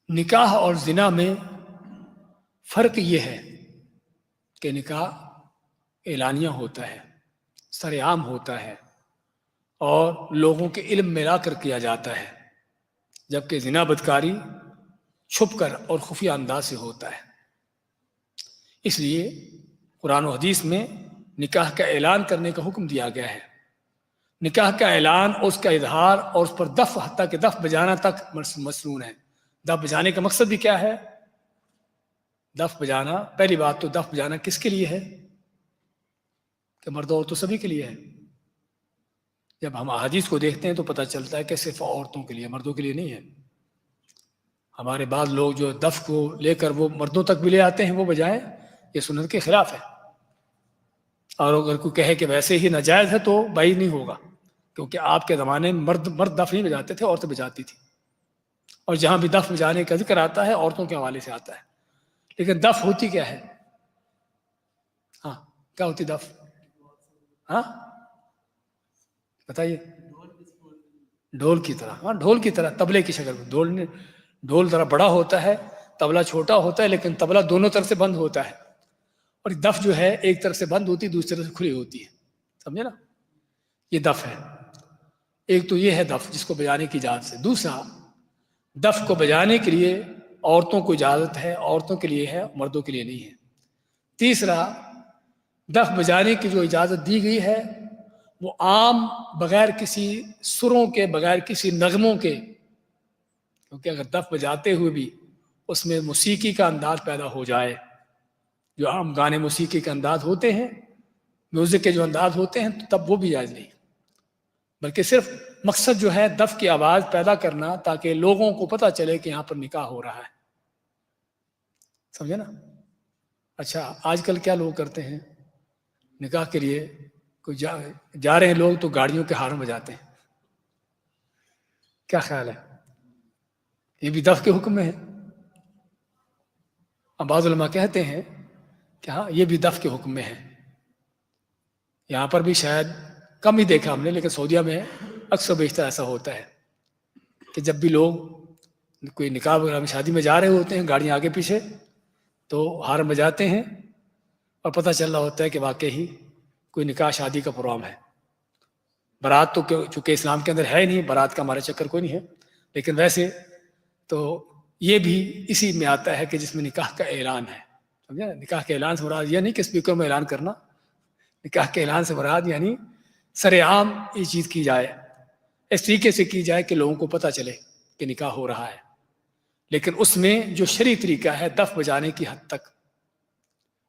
نکاح اور زنا میں فرق یہ ہے کہ نکاح اعلانیہ ہوتا ہے، سر عام ہوتا ہے اور لوگوں کے علم میں لا کر کیا جاتا ہے، جبکہ زنا بدکاری چھپ کر اور خفیہ انداز سے ہوتا ہے. اس لیے قرآن و حدیث میں نکاح کا اعلان کرنے کا حکم دیا گیا ہے. نکاح کا اعلان اور اس کا اظہار اور اس پر دف، حتیٰ کہ دف بجانا تک مسنون ہے. دف بجانے کا مقصد بھی کیا ہے؟ دف بجانا، پہلی بات تو دف بجانا کس کے لیے ہے؟ کہ مرد اور عورتوں سبھی کے لیے ہے. جب ہم احادیث کو دیکھتے ہیں تو پتہ چلتا ہے کہ صرف عورتوں کے لیے، مردوں کے لیے نہیں ہے. ہمارے بعض لوگ جو دف کو لے کر وہ مردوں تک بھی لے آتے ہیں وہ بجائیں، یہ سنت کے خلاف ہے. اور اگر کوئی کہے کہ ویسے ہی ناجائز ہے تو بھائی نہیں ہوگا، کیونکہ آپ کے زمانے میں مرد دف نہیں بجاتے تھے، عورتیں بجاتی تھی، اور جہاں بھی دف بجانے کا ذکر آتا ہے عورتوں کے حوالے سے آتا ہے۔ لیکن دف ہوتی کیا ہے؟ ہاں، کیا ہوتی دف؟ ہاں بتائیے۔ ڈھول کی طرح، ہاں ڈھول کی طرح، تبلے کی شکل میں۔ ڈھول ذرا بڑا ہوتا ہے، تبلہ چھوٹا ہوتا ہے، لیکن تبلہ دونوں طرف سے بند ہوتا ہے، اور دف جو ہے ایک طرف سے بند ہوتی ہے، دوسری طرف سے کھلی ہوتی ہے، سمجھے نا؟ یہ دف ہے۔ ایک تو یہ ہے دف جس کو بجانے کی اجازت ہے۔ دوسرا، دف کو بجانے کے لیے عورتوں کو اجازت ہے، عورتوں کے لیے ہے، مردوں کے لیے نہیں ہے۔ تیسرا، دف بجانے کی جو اجازت دی گئی ہے وہ عام، بغیر کسی سروں کے، بغیر کسی نغموں کے، کیونکہ اگر دف بجاتے ہوئے بھی اس میں موسیقی کا انداز پیدا ہو جائے، جو عام گانے موسیقی کے انداز ہوتے ہیں، میوزک کے جو انداز ہوتے ہیں، تو تب وہ بھی جائز نہیں، بلکہ صرف مقصد جو ہے دف کی آواز پیدا کرنا تاکہ لوگوں کو پتہ چلے کہ یہاں پر نکاح ہو رہا ہے، سمجھے نا؟ اچھا، آج کل کیا لوگ کرتے ہیں نکاح کے لیے، کوئی جا رہے ہیں لوگ تو گاڑیوں کے ہارن بجاتے ہیں، کیا خیال ہے؟ یہ بھی دف کے حکم میں ہے؟ اب بعض علماء کہتے ہیں کہ ہاں یہ بھی دف کے حکم میں ہے۔ یہاں پر بھی شاید کم ہی دیکھا ہم نے، لیکن سعودیہ میں اکثر بیشتر ایسا ہوتا ہے کہ جب بھی لوگ کوئی نکاح وغیرہ میں، شادی میں جا رہے ہوتے ہیں، گاڑیاں آگے پیچھے، تو ہارن بجاتے ہیں، اور پتہ چل رہا ہوتا ہے کہ واقعی کوئی نکاح شادی کا پروگرام ہے۔ بارات تو چونکہ اسلام کے اندر ہے ہی نہیں، بارات کا ہمارا چکر کوئی نہیں ہے، لیکن ویسے تو یہ بھی اسی میں آتا ہے کہ جس میں نکاح کا اعلان ہے، سمجھا؟ نکاح کے اعلان سے مراد یہ نہیں کہ اسپیکر میں اعلان کرنا، نکاح کے اعلان سے مراد یعنی سر عام یہ چیز کی جائے، اس طریقے سے کی جائے کہ لوگوں کو پتہ چلے کہ نکاح ہو رہا ہے، لیکن اس میں جو شرعی طریقہ ہے دف بجانے کی حد تک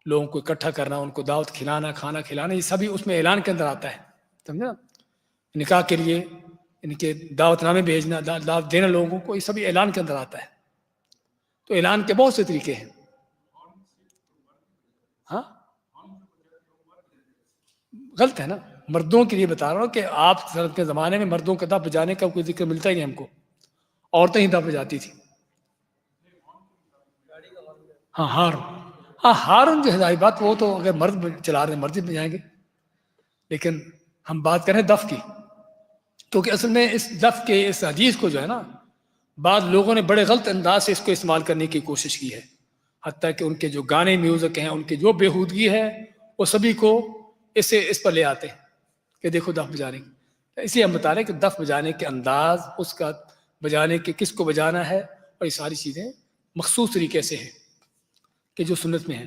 لوگوں کو اکٹھا کرنا، ان کو دعوت کھلانا، کھانا کھلانا، یہ سبھی اس میں اعلان کے اندر آتا ہے، سمجھا؟ نکاح کے لیے ان کے دعوت نامے بھیجنا، دعوت دینا لوگوں کو، یہ سبھی اعلان کے اندر آتا ہے۔ تو اعلان کے بہت سے طریقے ہیں۔ ہاں غلط ہے نا، مردوں کے لیے بتا رہا ہوں کہ آپ کے زمانے میں مردوں کا دف بجانے کا کوئی ذکر ملتا ہی نہیں ہم کو، عورتیں ہی دف بجاتی تھی۔ ہاں ہارن جو ہے ظاہر بات، وہ تو اگر مرد چلا رہے ہیں مرد ہی بجائیں گے، لیکن ہم بات کریں دف کی، کیونکہ اصل میں اس دف کے اس حدیث کو جو ہے نا بعض لوگوں نے بڑے غلط انداز سے اس کو استعمال کرنے کی کوشش کی ہے، حتیٰ کہ ان کے جو گانے میوزک ہیں، ان کی جو بےہودگی ہے، وہ سبھی کو اس پر لے آتے ہیں کہ دیکھو دف بجانے کی۔ اس لیے ہم بتا رہے ہیں کہ دف بجانے کے انداز، اس کا بجانے کے کس کو بجانا ہے، اور یہ ساری چیزیں مخصوص طریقے سے ہیں کہ جو سنت میں ہیں۔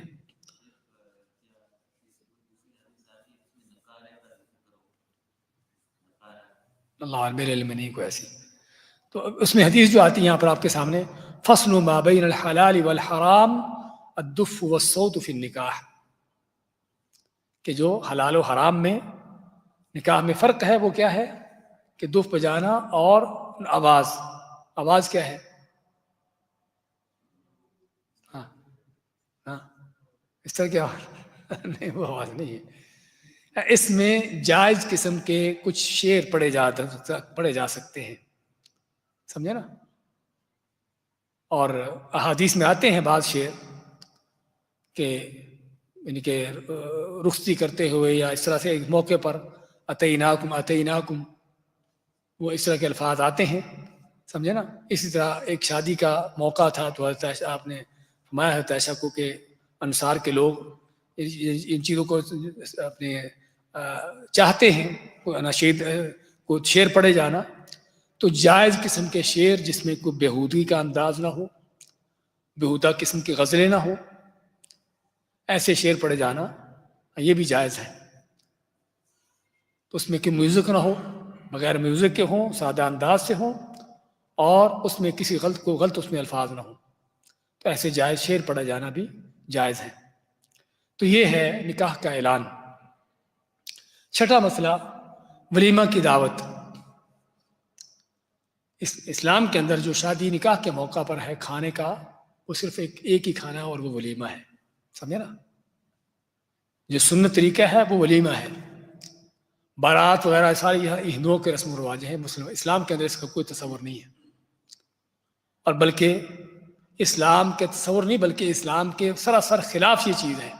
اللہ، میرے علم میں نہیں کوئی ایسی۔ تو اس میں حدیث جو آتی ہے یہاں پر آپ کے سامنے، فصل ما بین الحلال والحرام الدف والصوت فی النکاح، کہ جو حلال و حرام میں نکاح میں فرق ہے وہ کیا ہے کہ دف بجانا اور آواز۔ آواز کیا ہے؟ ہاں ہاں، اس طرح کیا نہیں، وہ آواز نہیں ہے۔ اس میں جائز قسم کے کچھ شعر پڑھے جا سکتے ہیں، سمجھے نا؟ اور احادیث میں آتے ہیں بعض شعر کہ یعنی کہ رخصتی کرتے ہوئے یا اس طرح سے ایک موقع پر اتیناکم اتیناکم، وہ اس طرح کے الفاظ آتے ہیں، سمجھے نا؟ اسی طرح ایک شادی کا موقع تھا تو حضرت عائشہ، آپ نے فرمایا حضرت عائشہ کو کہ انصار کے لوگ ان چیزوں کو اپنے چاہتے ہیں، نشید کو شعر پڑھے جانا، تو جائز قسم کے شعر جس میں کوئی بےہودگی کا انداز نہ ہو، بےہودہ قسم کی غزلیں نہ ہو، ایسے شعر پڑھے جانا یہ بھی جائز ہے۔ تو اس میں کہ میوزک نہ ہو، بغیر میوزک کے ہوں، سادہ انداز سے ہوں، اور اس میں کسی غلط اس میں الفاظ نہ ہوں، تو ایسے جائز شعر پڑھا جانا بھی جائز ہے۔ تو یہ ہے نکاح کا اعلان۔ چھٹا مسئلہ، ولیمہ کی دعوت۔ اسلام کے اندر جو شادی نکاح کے موقع پر ہے کھانے کا، وہ صرف ایک ہی کھانا ہے، اور وہ ولیمہ ہے، سمجھے نا؟ جو سنت طریقہ ہے وہ ولیمہ ہے. بارات وغیرہ سارے یہاں ہندوؤں کے رسم و رواج ہیں، مسلم اسلام کے اندر اس کا کوئی تصور نہیں ہے. اور بلکہ اسلام کے تصور نہیں، بلکہ اسلام کے سراسر خلاف یہ چیز ہے.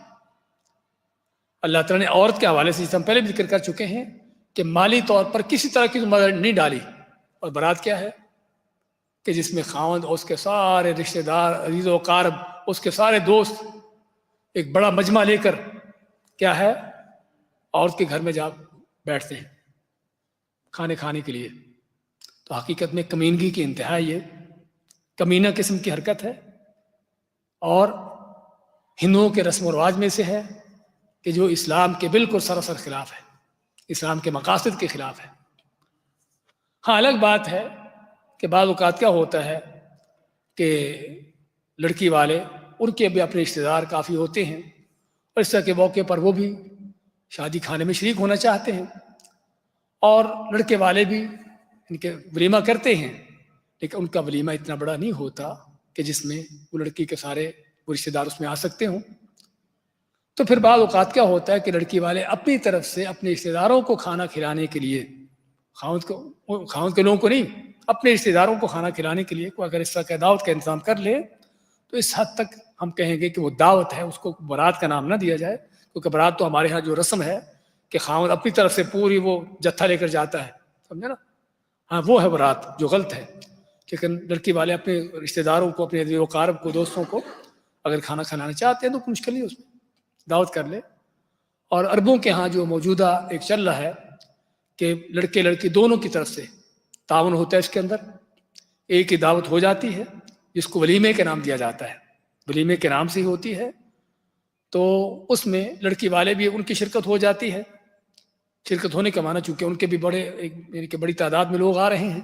اللہ تعالیٰ نے عورت کے حوالے سے، جسے ہم پہلے بھی ذکر کر چکے ہیں، کہ مالی طور پر کسی طرح کی مدد نہیں ڈالی. اور برات کیا ہے کہ جس میں خاوند اور اس کے سارے رشتہ دار، عزیز و اقارب، اس کے سارے دوست ایک بڑا مجمع لے کر کیا ہے عورت کے گھر میں جا بیٹھتے ہیں کھانے کھانے کے لیے. تو حقیقت میں کمینگی کی انتہا یہ کمینہ قسم کی حرکت ہے، اور ہندوؤں کے رسم و رواج میں سے ہے کہ جو اسلام کے بالکل سراسر خلاف ہے، اسلام کے مقاصد کے خلاف ہے. ہاں الگ بات ہے کہ بعض اوقات کیا ہوتا ہے کہ لڑکی والے ان کے بھی اپنے رشتہ دار کافی ہوتے ہیں، اور اس طرح کے موقع پر وہ بھی شادی کھانے میں شریک ہونا چاہتے ہیں، اور لڑکے والے بھی ان کے ولیمہ کرتے ہیں، لیکن ان کا ولیمہ اتنا بڑا نہیں ہوتا کہ جس میں وہ لڑکی کے سارے وہ رشتہ دار اس میں آ سکتے ہوں. تو پھر بعض اوقات کیا ہوتا ہے کہ لڑکی والے اپنی طرف سے اپنے رشتہ داروں کو کھانا کھلانے کے لیے، خاوند کے لوگوں کو نہیں، اپنے رشتہ داروں کو کھانا کھلانے کے لیے کوئی اگر اس طرح کا دعوت کا انتظام کر لے تو اس حد تک ہم کہیں گے کہ وہ دعوت ہے، اس کو برات کا نام نہ دیا جائے. کیونکہ برات تو ہمارے ہاں جو رسم ہے کہ خاوند اپنی طرف سے پوری وہ جتھا لے کر جاتا ہے، سمجھے نا، ہاں وہ ہے برات جو غلط ہے. لیکن لڑکی والے اپنے رشتہ داروں کو، اپنے اقارب کو، دوستوں کو اگر کھانا کھلانا چاہتے ہیں تو کوئی مشکل نہیں اس میں، دعوت کر لے. اور عربوں کے ہاں جو موجودہ ایک چل رہا ہے کہ لڑکے لڑکی دونوں کی طرف سے تعاون ہوتا ہے، اس کے اندر ایک ہی دعوت ہو جاتی ہے جس کو ولیمے کے نام دیا جاتا ہے، ولیمے کے نام سے ہی ہوتی ہے. تو اس میں لڑکی والے بھی ان کی شرکت ہو جاتی ہے. شرکت ہونے کا معنی چونکہ ان کے بھی یعنی کہ بڑی تعداد میں لوگ آ رہے ہیں،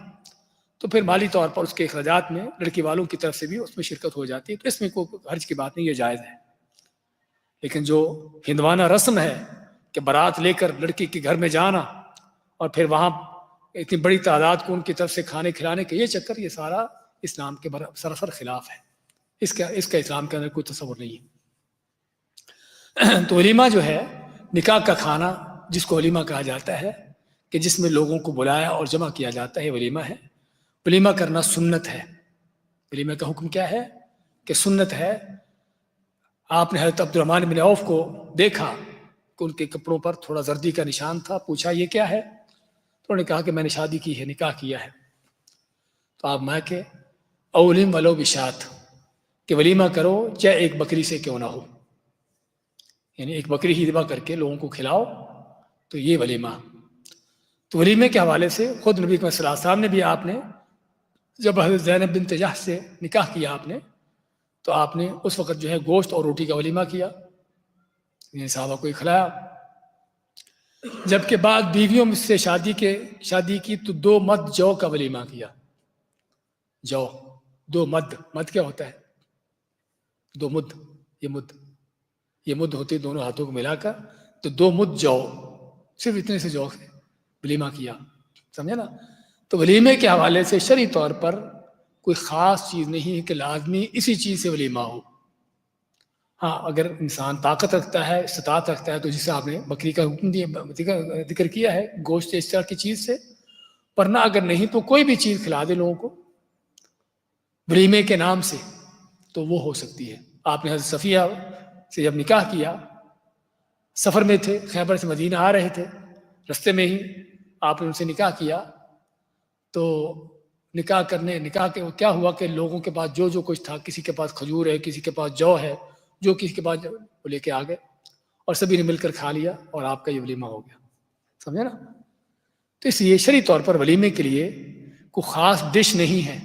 تو پھر مالی طور پر اس کے اخراجات میں لڑکی والوں کی طرف سے بھی اس میں شرکت ہو جاتی ہے. تو اس میں کوئی حرج کی بات نہیں، یہ جائز ہے. لیکن جو ہندوانہ رسم ہے کہ بارات لے کر لڑکی کے گھر میں جانا اور پھر وہاں اتنی بڑی تعداد کو ان کی طرف سے کھانے کھلانے کا یہ چکر، یہ سارا اسلام کے سراسر خلاف ہے. اس کا اسلام کے اندر کوئی تصور نہیں ہے. تو ولیمہ جو ہے نکاح کا کھانا، جس کو ولیمہ کہا جاتا ہے کہ جس میں لوگوں کو بلایا اور جمع کیا جاتا ہے، ولیمہ ہے. ولیمہ کرنا سنت ہے. ولیمہ کا حکم کیا ہے کہ سنت ہے. آپ نے حضرت عبد الرحمن بن عوف کو دیکھا کہ ان کے کپڑوں پر تھوڑا زردی کا نشان تھا. پوچھا یہ کیا ہے؟ تو انہوں نے کہا کہ میں نے شادی کی ہے، نکاح کیا ہے. تو آپ میں کہ اولم ولو بشات، کہ ولیمہ کرو چاہے ایک بکری سے کیوں نہ ہو، یعنی ایک بکری ہی ذبح کر کے لوگوں کو کھلاؤ، تو یہ ولیمہ. تو ولیمے کے حوالے سے خود نبی صلی اللہ علیہ وسلم نے بھی، آپ نے جب حضرت زینب بنت جحش سے نکاح کیا آپ نے، تو آپ نے اس وقت جو ہے گوشت اور روٹی کا ولیمہ کیا، یعنی صحابہ کو کھلایا. جب کہ بعد بیویوں سے شادی کی تو 2 مد جو کا ولیمہ کیا. جو 2 مد کیا ہوتا ہے؟ 2 مد، یہ مد ہوتی دونوں ہاتھوں کو ملا کر، تو 2 مد جو، صرف اتنے سے جو سے ولیمہ کیا، سمجھے نا. تو ولیمے کے حوالے سے شرعی طور پر کوئی خاص چیز نہیں ہے کہ لازمی اسی چیز سے ولیمہ ہو. ہاں اگر انسان طاقت رکھتا ہے، استطاعت رکھتا ہے، تو جسے آپ نے بکری کا حکم دیا، ذکر کیا ہے، گوشت اس طرح کی چیز سے. ورنہ اگر نہیں تو کوئی بھی چیز کھلا دے لوگوں کو ولیمے کے نام سے تو وہ ہو سکتی ہے. آپ نے حضرت صفیہ سے جب نکاح کیا، سفر میں تھے، خیبر سے مدینہ آ رہے تھے، رستے میں ہی آپ نے ان سے نکاح کیا. تو نکاح کے کیا ہوا کہ لوگوں کے پاس جو کچھ تھا، کسی کے پاس کھجور ہے، کسی کے پاس جو ہے، جو کسی کے پاس وہ لے کے آ گئے اور سبھی نے مل کر کھا لیا اور آپ کا یہ ولیمہ ہو گیا، سمجھے نا. تو اس لیے شرعی طور پر ولیمے کے لیے کوئی خاص ڈش نہیں ہے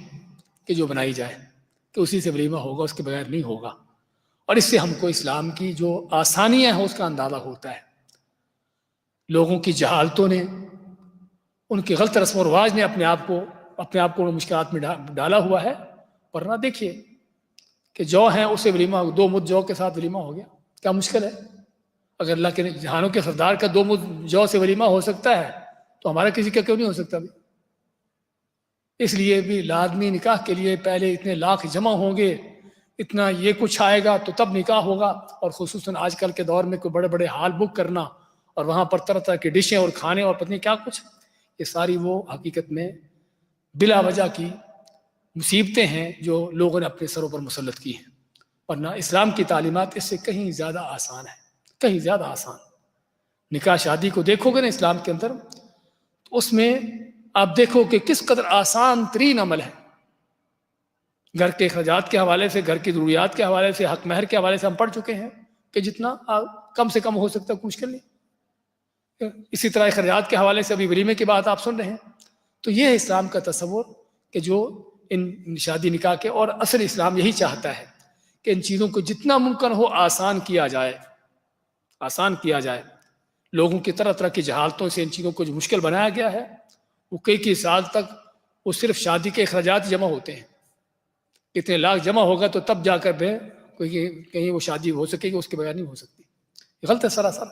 کہ جو بنائی جائے کہ اسی سے ولیمہ ہوگا، اس کے بغیر نہیں ہوگا. اور اس سے ہم کو اسلام کی جو آسانیاں ہیں اس کا اندازہ ہوتا ہے. لوگوں کی جہالتوں نے، ان کی غلط رسم و رواج نے اپنے آپ کو مشکلات میں ڈالا ہوا ہے. ورنہ دیکھیے کہ جو ہیں اسے ولیمہ 2 مد جو کے ساتھ ولیمہ ہو گیا، کیا مشکل ہے؟ اگر اللہ کے جہانوں کے سردار کا 2 مد جو سے ولیمہ ہو سکتا ہے تو ہمارا کسی کا کیوں نہیں ہو سکتا بھی؟ اس لیے بھی لازمی نکاح کے لیے پہلے اتنے لاکھ جمع ہوں گے، اتنا یہ کچھ آئے گا تو تب نکاح ہوگا، اور خصوصاً آج کل کے دور میں کوئی بڑے بڑے ہال بک کرنا اور وہاں پر طرح طرح کی ڈشیں اور کھانے اور پتہ نہیں کیا کچھ، یہ ساری وہ حقیقت میں بلا وجہ کی مصیبتیں ہیں جو لوگوں نے اپنے سروں پر مسلط کی ہیں، ورنہ اسلام کی تعلیمات اس سے کہیں زیادہ آسان ہے، کہیں زیادہ آسان۔ نکاح شادی کو دیکھو گے نا اسلام کے اندر، تو اس میں آپ دیکھو کہ کس قدر آسان ترین عمل ہے۔ گھر کے اخراجات کے حوالے سے، گھر کی ضروریات کے حوالے سے، حق مہر کے حوالے سے ہم پڑھ چکے ہیں کہ جتنا کم سے کم ہو سکتا ہے کوئی مشکل نہیں۔ اسی طرح اخراجات کے حوالے سے ابھی ولیمے کی بات آپ سن رہے ہیں، تو یہ ہے اسلام کا تصور کہ جو ان شادی نکاح کے، اور اصل اسلام یہی چاہتا ہے کہ ان چیزوں کو جتنا ممکن ہو آسان کیا جائے، آسان کیا جائے۔ لوگوں کی طرح طرح کی جہالتوں سے ان چیزوں کو جو مشکل بنایا گیا ہے، وہ کئی سال تک وہ صرف شادی کے اخراجات جمع ہوتے ہیں، اتنے لاکھ جمع ہوگا تو تب جا کر کوئی کہیں وہ شادی ہو سکے گی، اس کے بغیر نہیں ہو سکتی، غلط ہے سراسر۔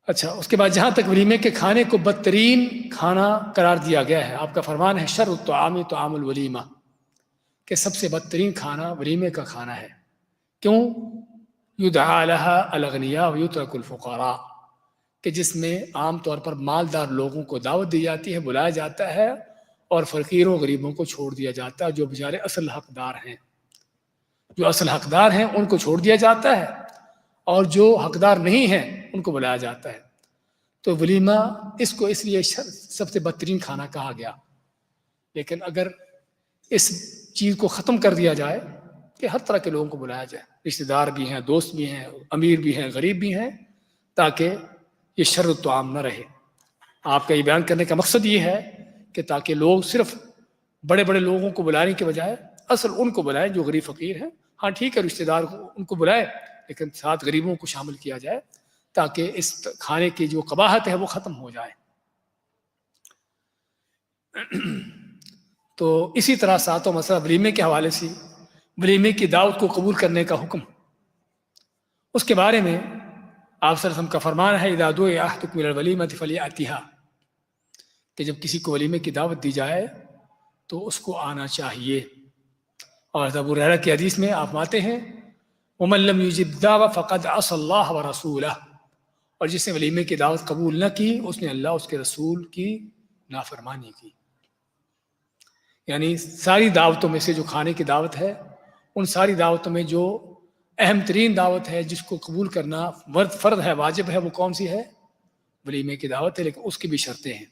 اچھا، اس کے بعد جہاں تک ولیمے کے کھانے کو بدترین کھانا قرار دیا گیا ہے، آپ کا فرمان ہے شر الطعام طعام الولیمہ، کہ سب سے بدترین کھانا ولیمے کا کھانا ہے۔ کیوں؟ یدعا لہا الاغنیاء ویترک الفقراء، کہ جس میں عام طور پر مالدار لوگوں کو دعوت دی جاتی ہے، بلایا جاتا ہے، اور فقیروں غریبوں کو چھوڑ دیا جاتا ہے، جو بیچارے اصل حقدار ہیں، جو اصل حقدار ہیں ان کو چھوڑ دیا جاتا ہے، اور جو حقدار نہیں ہیں ان کو بلایا جاتا ہے۔ تو ولیمہ اس کو اس لیے سب سے بدترین کھانا کہا گیا۔ لیکن اگر اس چیز کو ختم کر دیا جائے کہ ہر طرح کے لوگوں کو بلایا جائے، رشتہ دار بھی ہیں، دوست بھی ہیں، امیر بھی ہیں، غریب بھی ہیں، تاکہ یہ شر الطعام نہ رہے۔ آپ کا یہ بیان کرنے کا مقصد یہ ہے کہ تاکہ لوگ صرف بڑے بڑے لوگوں کو بلانے کے بجائے اصل ان کو بلائیں جو غریب فقیر ہیں۔ ہاں ٹھیک ہے، رشتہ دار ان کو بلائیں، لیکن ساتھ غریبوں کو شامل کیا جائے، تاکہ اس کھانے کی جو قباحت ہے وہ ختم ہو جائے۔ تو اسی طرح ساتوں مسئلہ ولیمے کے حوالے سے، ولیمے کی دعوت کو قبول کرنے کا حکم، اس کے بارے میں آپ صلی اللہ علیہ وسلم کا فرمان ہے اذا دعی احدکم الی الولیمۃ فلیأتها، کہ جب کسی کو ولیمے کی دعوت دی جائے تو اس کو آنا چاہیے۔ اور ابو ہریرہ کی حدیث میں آپ ماتے ہیں ومن لم یجب الدعوۃ فقد عصى اللہ ورسولہ، اور جس نے ولیمے کی دعوت قبول نہ کی اس نے اللہ اس کے رسول کی نافرمانی کی۔ یعنی ساری دعوتوں میں سے جو کھانے کی دعوت ہے، ان ساری دعوتوں میں جو اہم ترین دعوت ہے جس کو قبول کرنا فرض ہے، واجب ہے، وہ کون سی ہے؟ ولیمے کی دعوت ہے۔ لیکن اس کی بھی شرطیں ہیں،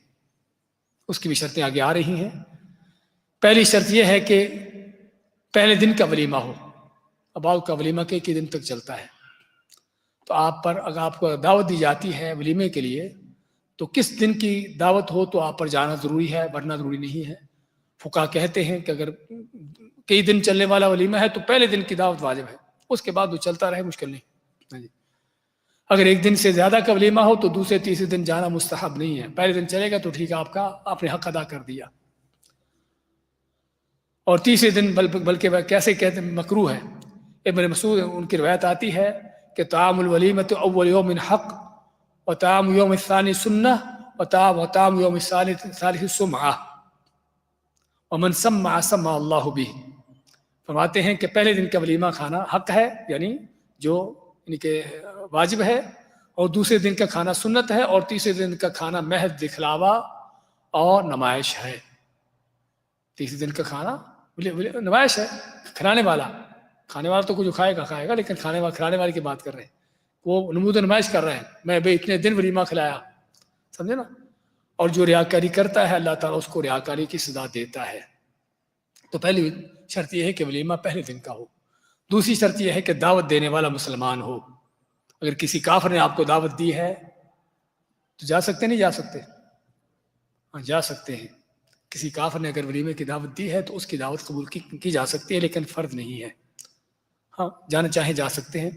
اس کی بھی شرطیں آگے آ رہی ہیں۔ پہلی شرط یہ ہے کہ پہلے دن کا ولیمہ ہو۔ اب آپ کا ولیمہ کئی دن تک چلتا ہے، تو آپ پر اگر آپ کو دعوت دی جاتی ہے ولیمے کے لیے تو کس دن کی دعوت ہو تو آپ پر جانا ضروری ہے، ورنہ ضروری نہیں ہے۔ فقہا کہتے ہیں کہ اگر کئی دن چلنے والا ولیمہ ہے تو پہلے دن کی دعوت واجب ہے، اس کے بعد وہ چلتا رہے مشکل نہیں۔ اگر ایک دن سے زیادہ کا ولیمہ ہو تو دوسرے تیسرے دن جانا مستحب نہیں ہے، پہلے دن چلے گا تو ٹھیک ہے، آپ نے حق ادا کر دیا۔ اور تیسرے دن بلکہ وہ کیسے کہتے ہیں مکروہ ہے۔ ابن مسعود ان کی روایت آتی ہے کہ طعام الولیمۃ اول یوم حق وطعام یوم الثانی سنہ وطعام یوم الثالث سمعہ ومن سمع سمع اللہ بہ۔ فرماتے ہیں کہ پہلے دن کا ولیمہ کھانا حق ہے، یعنی کہ واجب ہے، اور دوسرے دن کا کھانا سنت ہے، اور تیسرے دن کا کھانا محض دکھلاوا اور نمائش ہے۔ تیسرے دن کا کھانا نمائش ہے، کھلانے والا تو کچھ کھائے گا، لیکن کھلانے والے کی بات کر رہے ہیں، وہ نمود و نمائش کر رہے ہیں، میں اتنے دن ولیمہ کھلایا، سمجھے نا۔ اور جو ریاکاری کرتا ہے اللہ تعالیٰ اس کو ریاکاری کی سزا دیتا ہے۔ تو پہلی شرط یہ ہے کہ ولیمہ پہلے دن کا ہو۔ دوسری شرط یہ ہے کہ دعوت دینے والا مسلمان ہو۔ اگر کسی کافر نے آپ کو دعوت دی ہے تو جا سکتے نہیں جا سکتے؟ ہاں جا سکتے ہیں۔ کسی کافر نے اگر ولیمے کی دعوت دی ہے تو اس کی دعوت قبول کی جا سکتی ہے، لیکن فرض نہیں ہے۔ ہاں جانا چاہیں جا سکتے ہیں،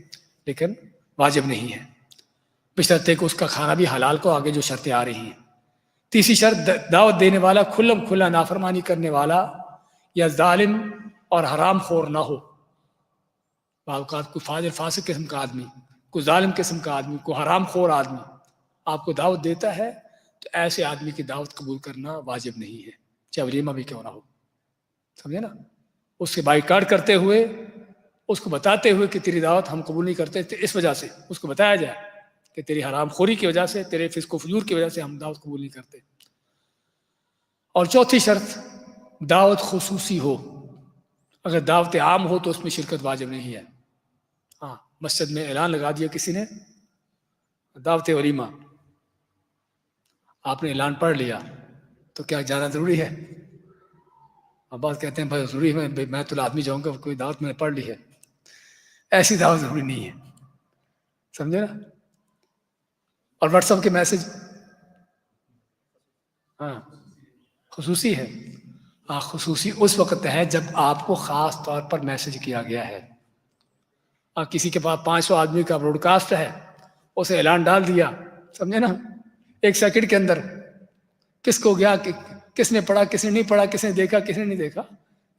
لیکن واجب نہیں ہے، بشرطے کہ اس کا کھانا بھی حلال کو، آگے جو شرطیں آ رہی ہیں۔ تیسری شرط دعوت دینے والا کھلم کھلا نافرمانی کرنے والا یا ظالم اور حرام خور نہ ہو۔ بعض اوقات کوئی فاجر فاسق قسم کا آدمی، کوئی ظالم قسم کا آدمی، کوئی حرام خور آدمی آپ کو دعوت دیتا ہے تو ایسے آدمی کی دعوت قبول کرنا واجب نہیں ہے، چاہے ولیمہ بھی کیوں نہ ہو، سمجھے نا۔ اس سے بائیکاٹ کرتے ہوئے، اس کو بتاتے ہوئے کہ تیری دعوت ہم قبول نہیں کرتے، اس وجہ سے اس کو بتایا جائے کہ تیری حرام خوری کی وجہ سے، تیرے فسق و فجور کی وجہ سے ہم دعوت قبول نہیں کرتے۔ اور چوتھی شرط، دعوت خصوصی ہو۔ اگر دعوت عام ہو تو اس میں شرکت واجب نہیں ہے۔ ہاں، مسجد میں اعلان لگا دیا کسی نے، دعوت ولیمہ، آپ نے اعلان پڑھ لیا تو کیا جانا ضروری ہے؟ اب بات کہتے ہیں بھائی ضروری ہے، میں تو آدمی جاؤں گا، کوئی دعوت میں نے پڑھ لی ہے۔ ایسی دعوت ضروری نہیں ہے، سمجھے نا؟ اور واٹس ایپ کے میسج، ہاں خصوصی ہے۔ ہاں، خصوصی اس وقت ہے جب آپ کو خاص طور پر میسج کیا گیا ہے۔ کسی کے پاس 500 آدمی کا براڈ کاسٹ ہے، اسے اعلان ڈال دیا، سمجھے نا، 1 سیکنڈ کے اندر کس کو گیا، کس نے پڑھا، کس نے نہیں پڑھا، کس نے دیکھا، کس نے نہیں دیکھا،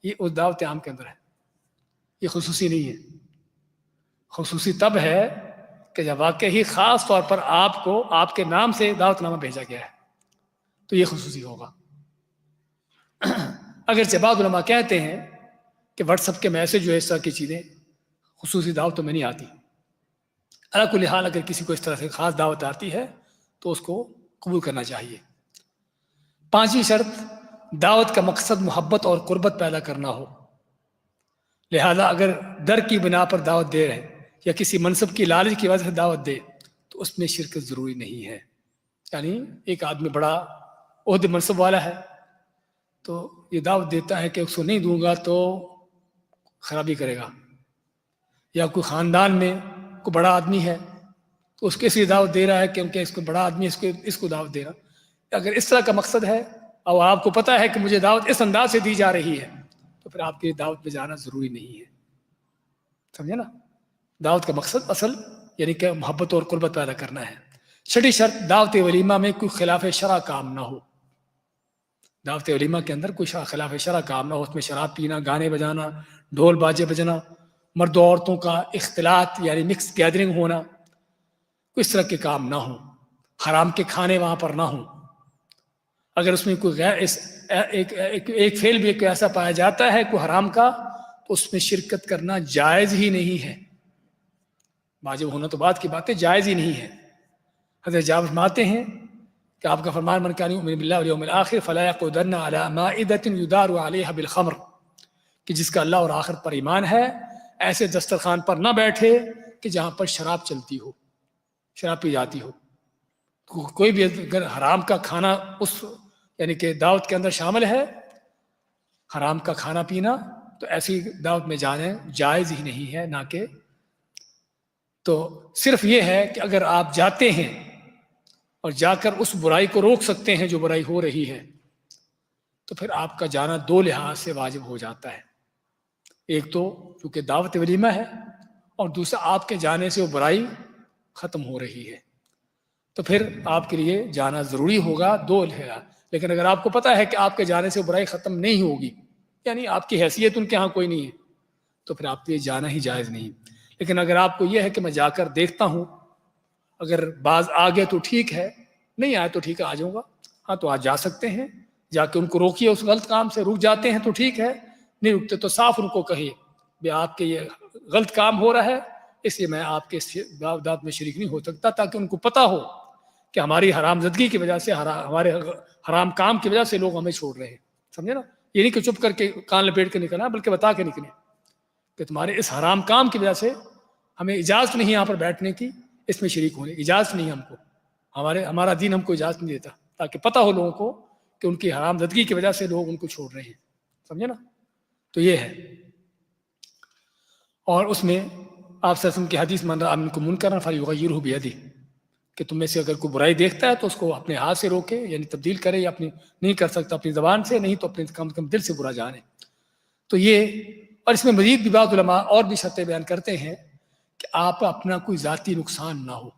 یہ اس دعوت عام کے اندر ہے، یہ خصوصی نہیں ہے۔ خصوصی تب ہے کہ جب واقعی خاص طور پر آپ کو آپ کے نام سے دعوت نامہ بھیجا گیا ہے، تو یہ خصوصی ہوگا۔ اگرچہ بعض علماء کہتے ہیں کہ واٹس ایپ کے میسج جو ہے اس طرح کی چیزیں خصوصی دعوتوں میں نہیں آتی۔ علی کل حال اگر کسی کو اس طرح سے خاص دعوت آتی ہے تو اس کو قبول کرنا چاہیے۔ پانچویں شرط، دعوت کا مقصد محبت اور قربت پیدا کرنا ہو۔ لہذا اگر ڈر کی بنا پر دعوت دے رہے یا کسی منصب کی لالچ کی وجہ سے دعوت دے تو اس میں شرکت ضروری نہیں ہے۔ یعنی ایک آدمی بڑا عہدے منصب والا ہے تو یہ دعوت دیتا ہے کہ اس کو نہیں دوں گا تو خرابی کرے گا، یا کوئی خاندان میں کوئی بڑا آدمی ہے تو اس کے لیے دعوت دے رہا ہے کیونکہ اس کو بڑا آدمی اس کو دعوت دے رہا۔ اگر اس طرح کا مقصد ہے اور آپ کو پتہ ہے کہ مجھے دعوت اس انداز سے دی جا رہی ہے تو پھر آپ کی دعوت پہ جانا ضروری نہیں ہے، سمجھے نا؟ دعوت کا مقصد اصل یعنی کہ محبت اور قربت پیدا کرنا ہے۔ چھٹی شرط، دعوت ولیمہ میں کوئی خلاف شرع کام نہ ہو۔ دعوت ولیمہ کے اندر کوئی خلاف شرع کام نہ ہو، اس میں شراب پینا، گانے بجانا، ڈھول باجے بجنا، مرد و عورتوں کا اختلاط یعنی مکس گیدرنگ ہونا، اس طرح کے کام نہ ہوں، حرام کے کھانے وہاں پر نہ ہوں۔ اگر اس میں کوئی ایک فعل بھی ایسا پایا جاتا ہے کوئی حرام کا تو اس میں شرکت کرنا جائز ہی نہیں ہے۔ واجب ہونا تو بات کی بات ہے، جائز ہی نہیں ہے۔ حضرت جابر فرماتے ہیں کہ آپ کا فرمان من کان یؤمن باللہ والیوم الآخر فلا یقعدن علی مائدۃ یدار علیہا بالخمر، کہ جس کا اللہ اور آخرت پر ایمان ہے ایسے دسترخوان پر نہ بیٹھے کہ جہاں پر شراب چلتی ہو، شراب پی جاتی ہو۔ کوئی بھی اگر حرام کا کھانا اس یعنی کہ دعوت کے اندر شامل ہے، حرام کا کھانا پینا، تو ایسی دعوت میں جانا جائز ہی نہیں ہے۔ نہ کہ تو صرف یہ ہے کہ اگر آپ جاتے ہیں اور جا کر اس برائی کو روک سکتے ہیں جو برائی ہو رہی ہے تو پھر آپ کا جانا دو لحاظ سے واجب ہو جاتا ہے۔ ایک تو چونکہ دعوت ولیمہ ہے، اور دوسرا آپ کے جانے سے وہ برائی ختم ہو رہی ہے تو پھر آپ کے لیے جانا ضروری ہوگا دو لحاظ۔ لیکن اگر آپ کو پتہ ہے کہ آپ کے جانے سے وہ برائی ختم نہیں ہوگی، یعنی آپ کی حیثیت ان کے ہاں کوئی نہیں ہے، تو پھر آپ کے لیے جانا ہی جائز نہیں۔ لیکن اگر آپ کو یہ ہے کہ میں جا کر دیکھتا ہوں، اگر بعض آ گئے تو ٹھیک ہے، نہیں آئے تو ٹھیک ہے آ جاؤں گا، ہاں تو آج جا سکتے ہیں، جا کے ان کو روکیے اس غلط کام سے، رک جاتے ہیں تو ٹھیک ہے، نہیں رکتے تو صاف ان کو کہیے بھی آپ کے یہ غلط کام ہو رہا ہے، اس لیے میں آپ کے دعوت میں شریک نہیں ہو سکتا، تاکہ ان کو پتہ ہو کہ ہماری حرام زدگی کی وجہ سے، ہمارے حرام کام کی وجہ سے لوگ ہمیں چھوڑ رہے ہیں، سمجھے نا؟ یہ نہیں کہ چپ کر کے کان لپیٹ کے نکلنا، بلکہ بتا کے نکلے کہ تمہارے اس حرام کام کی وجہ سے ہمیں اجازت نہیں یہاں پر بیٹھنے کی، اس میں شریک ہونے کی اجازت نہیں ہم کو، ہمارا دین ہم کو اجازت نہیں دیتا، تاکہ پتہ ہو لوگوں کو کہ ان کی حرام زدگی کی وجہ سے لوگ ان کو چھوڑ رہے ہیں، سمجھے نا؟ تو یہ ہے۔ اور اس میں آپ صلی اللہ علیہ وسلم کی حدیث من رأى منکم منکرا فلیغیرہ بیدہ، کہ تم میں سے اگر کوئی برائی دیکھتا ہے تو اس کو اپنے ہاتھ سے روکے، یعنی تبدیل کرے، یا اپنی نہیں کر سکتا اپنی زبان سے، نہیں تو اپنے کم کم دل سے برا جانے۔ تو یہ، اور اس میں مزید بھی بعض علماء اور بھی شرطیں بیان کرتے ہیں کہ آپ اپنا کوئی ذاتی نقصان نہ ہو،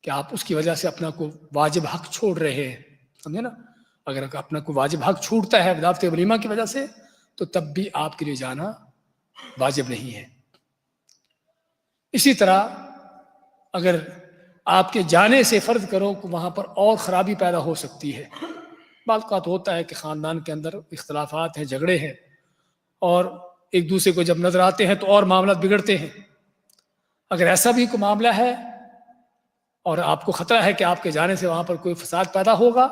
کہ آپ اس کی وجہ سے اپنا کوئی واجب حق چھوڑ رہے ہیں، سمجھے نا؟ اگر اپنا کوئی واجب حق چھوٹتا ہے دعوت ولیمہ کی وجہ سے تو تب بھی آپ کے لیے جانا واجب نہیں ہے۔ اسی طرح اگر آپ کے جانے سے فرض کرو کہ وہاں پر اور خرابی پیدا ہو سکتی ہے، بعض اوقات ہوتا ہے کہ خاندان کے اندر اختلافات ہیں، جھگڑے ہیں، اور ایک دوسرے کو جب نظر آتے ہیں تو اور معاملات بگڑتے ہیں. اگر ایسا بھی کوئی معاملہ ہے اور آپ کو خطرہ ہے کہ آپ کے جانے سے وہاں پر کوئی فساد پیدا ہوگا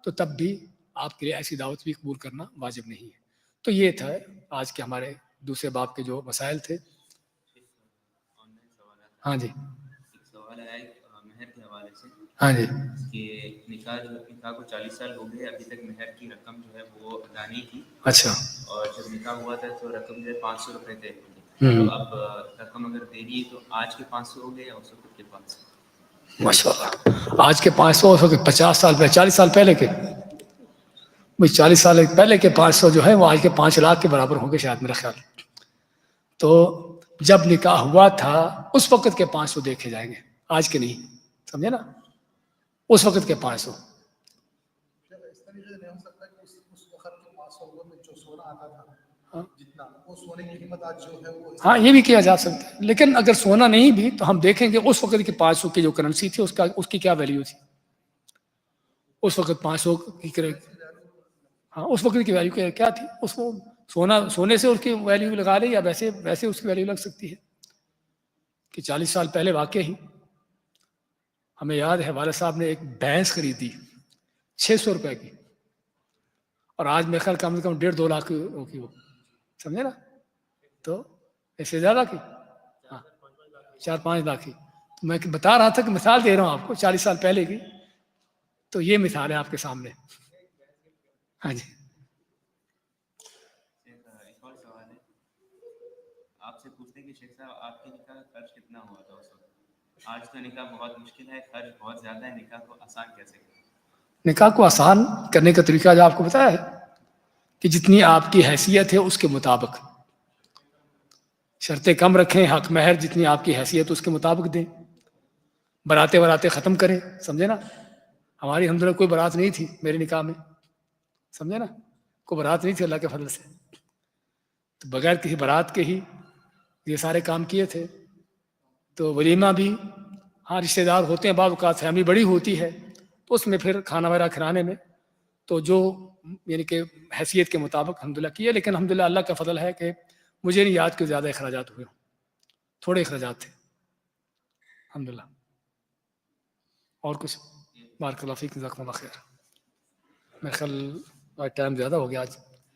تو تب بھی آپ کے لیے ایسی دعوت بھی قبول کرنا واجب نہیں ہے. تو یہ تھا آج کے ہمارے دوسرے باب کے جو مسائل تھے. ہاں جی. ایک سوال ہے مہر کے حوالے سے. ہاں جی. کہ نکاح کو 40 سال ہو گئے، ابھی تک مہر کی رقم جو ہے وہ ادا نہیں کی. اچھا. اور جب نکاح ہوا تھا تو رقم جو ہے 500 روپے طے ہوئی. ہوں. تو اب رقم اگر دینی ہے تو آج کے 500 ہو گئے یا اس وقت کے 500؟ ماشاء اللہ. آج کے 500 50 سال پہلے 40 سال پہلے کے 40 سال پہلے کے 500 جو ہے وہ آج کے 5 لاکھ کے برابر ہوں گے شاید میرا خیال. تو جب نکاح ہوا تھا اس وقت کے 500 دیکھے جائیں گے، آج کے نہیں. سمجھے نا؟ اس وقت کے 500. ہاں یہ بھی کیا جا سکتا ہے، لیکن اگر سونا نہیں بھی تو ہم دیکھیں گے اس وقت کی 500 کی جو کرنسی تھی اس کی کیا ویلیو تھی. اس وقت 500 کی ہاں اس وقت کی ویلیو کیا تھی. اس کو سونے سے اس کی ویلیو لگا لیں یا ویسے اس کی ویلیو لگ سکتی ہے کہ 40 سال پہلے واقع ہی ہمیں یاد ہے والد صاحب نے ایک بھینس خریدی 600 روپے کی، اور آج میرے خیال کم سے کم 1.5-2 لاکھ کی وہ. سمجھے نا؟ تو اس سے زیادہ کی 4-5 لاکھ کی. میں بتا رہا تھا کہ مثال دے رہا ہوں آپ کو 40 سال پہلے کی. تو یہ مثال ہے آپ کے سامنے. ہاں جی. ایک اور سوال ہے آپ سے پوچھتے ہیں کہ شیخ صاحب آپ کے نکاح کا خرچ کتنا ہوا تھا اس وقت؟ آج تو نکاح بہت مشکل ہے، خرچ بہت زیادہ ہے، نکاح کو آسان کیسے کریں؟ نکاح کو آسان کرنے کا طریقہ جو آپ کو بتایا ہے کہ جتنی آپ کی حیثیت ہے اس کے مطابق شرطیں کم رکھیں، حق مہر جتنی آپ کی حیثیت اس کے مطابق دیں، براتے ختم کریں. سمجھے نا؟ ہماری الحمدللہ کوئی برات نہیں تھی میرے نکاح میں. سمجھے نا؟ کوئی برات نہیں تھی اللہ کے فضل سے. تو بغیر کسی برات کے ہی یہ سارے کام کیے تھے. تو ولیمہ بھی ہاں رشتہ دار ہوتے ہیں، بعض اوقات فیملی بڑی ہوتی ہے تو اس میں پھر کھانا وغیرہ کھلانے میں تو جو یعنی کہ حیثیت کے مطابق الحمدللہ کیے. لیکن الحمدللہ اللہ کا فضل ہے کہ مجھے نہیں یاد کہ زیادہ اخراجات ہوئے ہوں، تھوڑے اخراجات تھے الحمدللہ. اور کچھ؟ بارک اللہ فیک، جزاکم اللہ خیر. میرا خیال ٹائم زیادہ ہو گیا آج.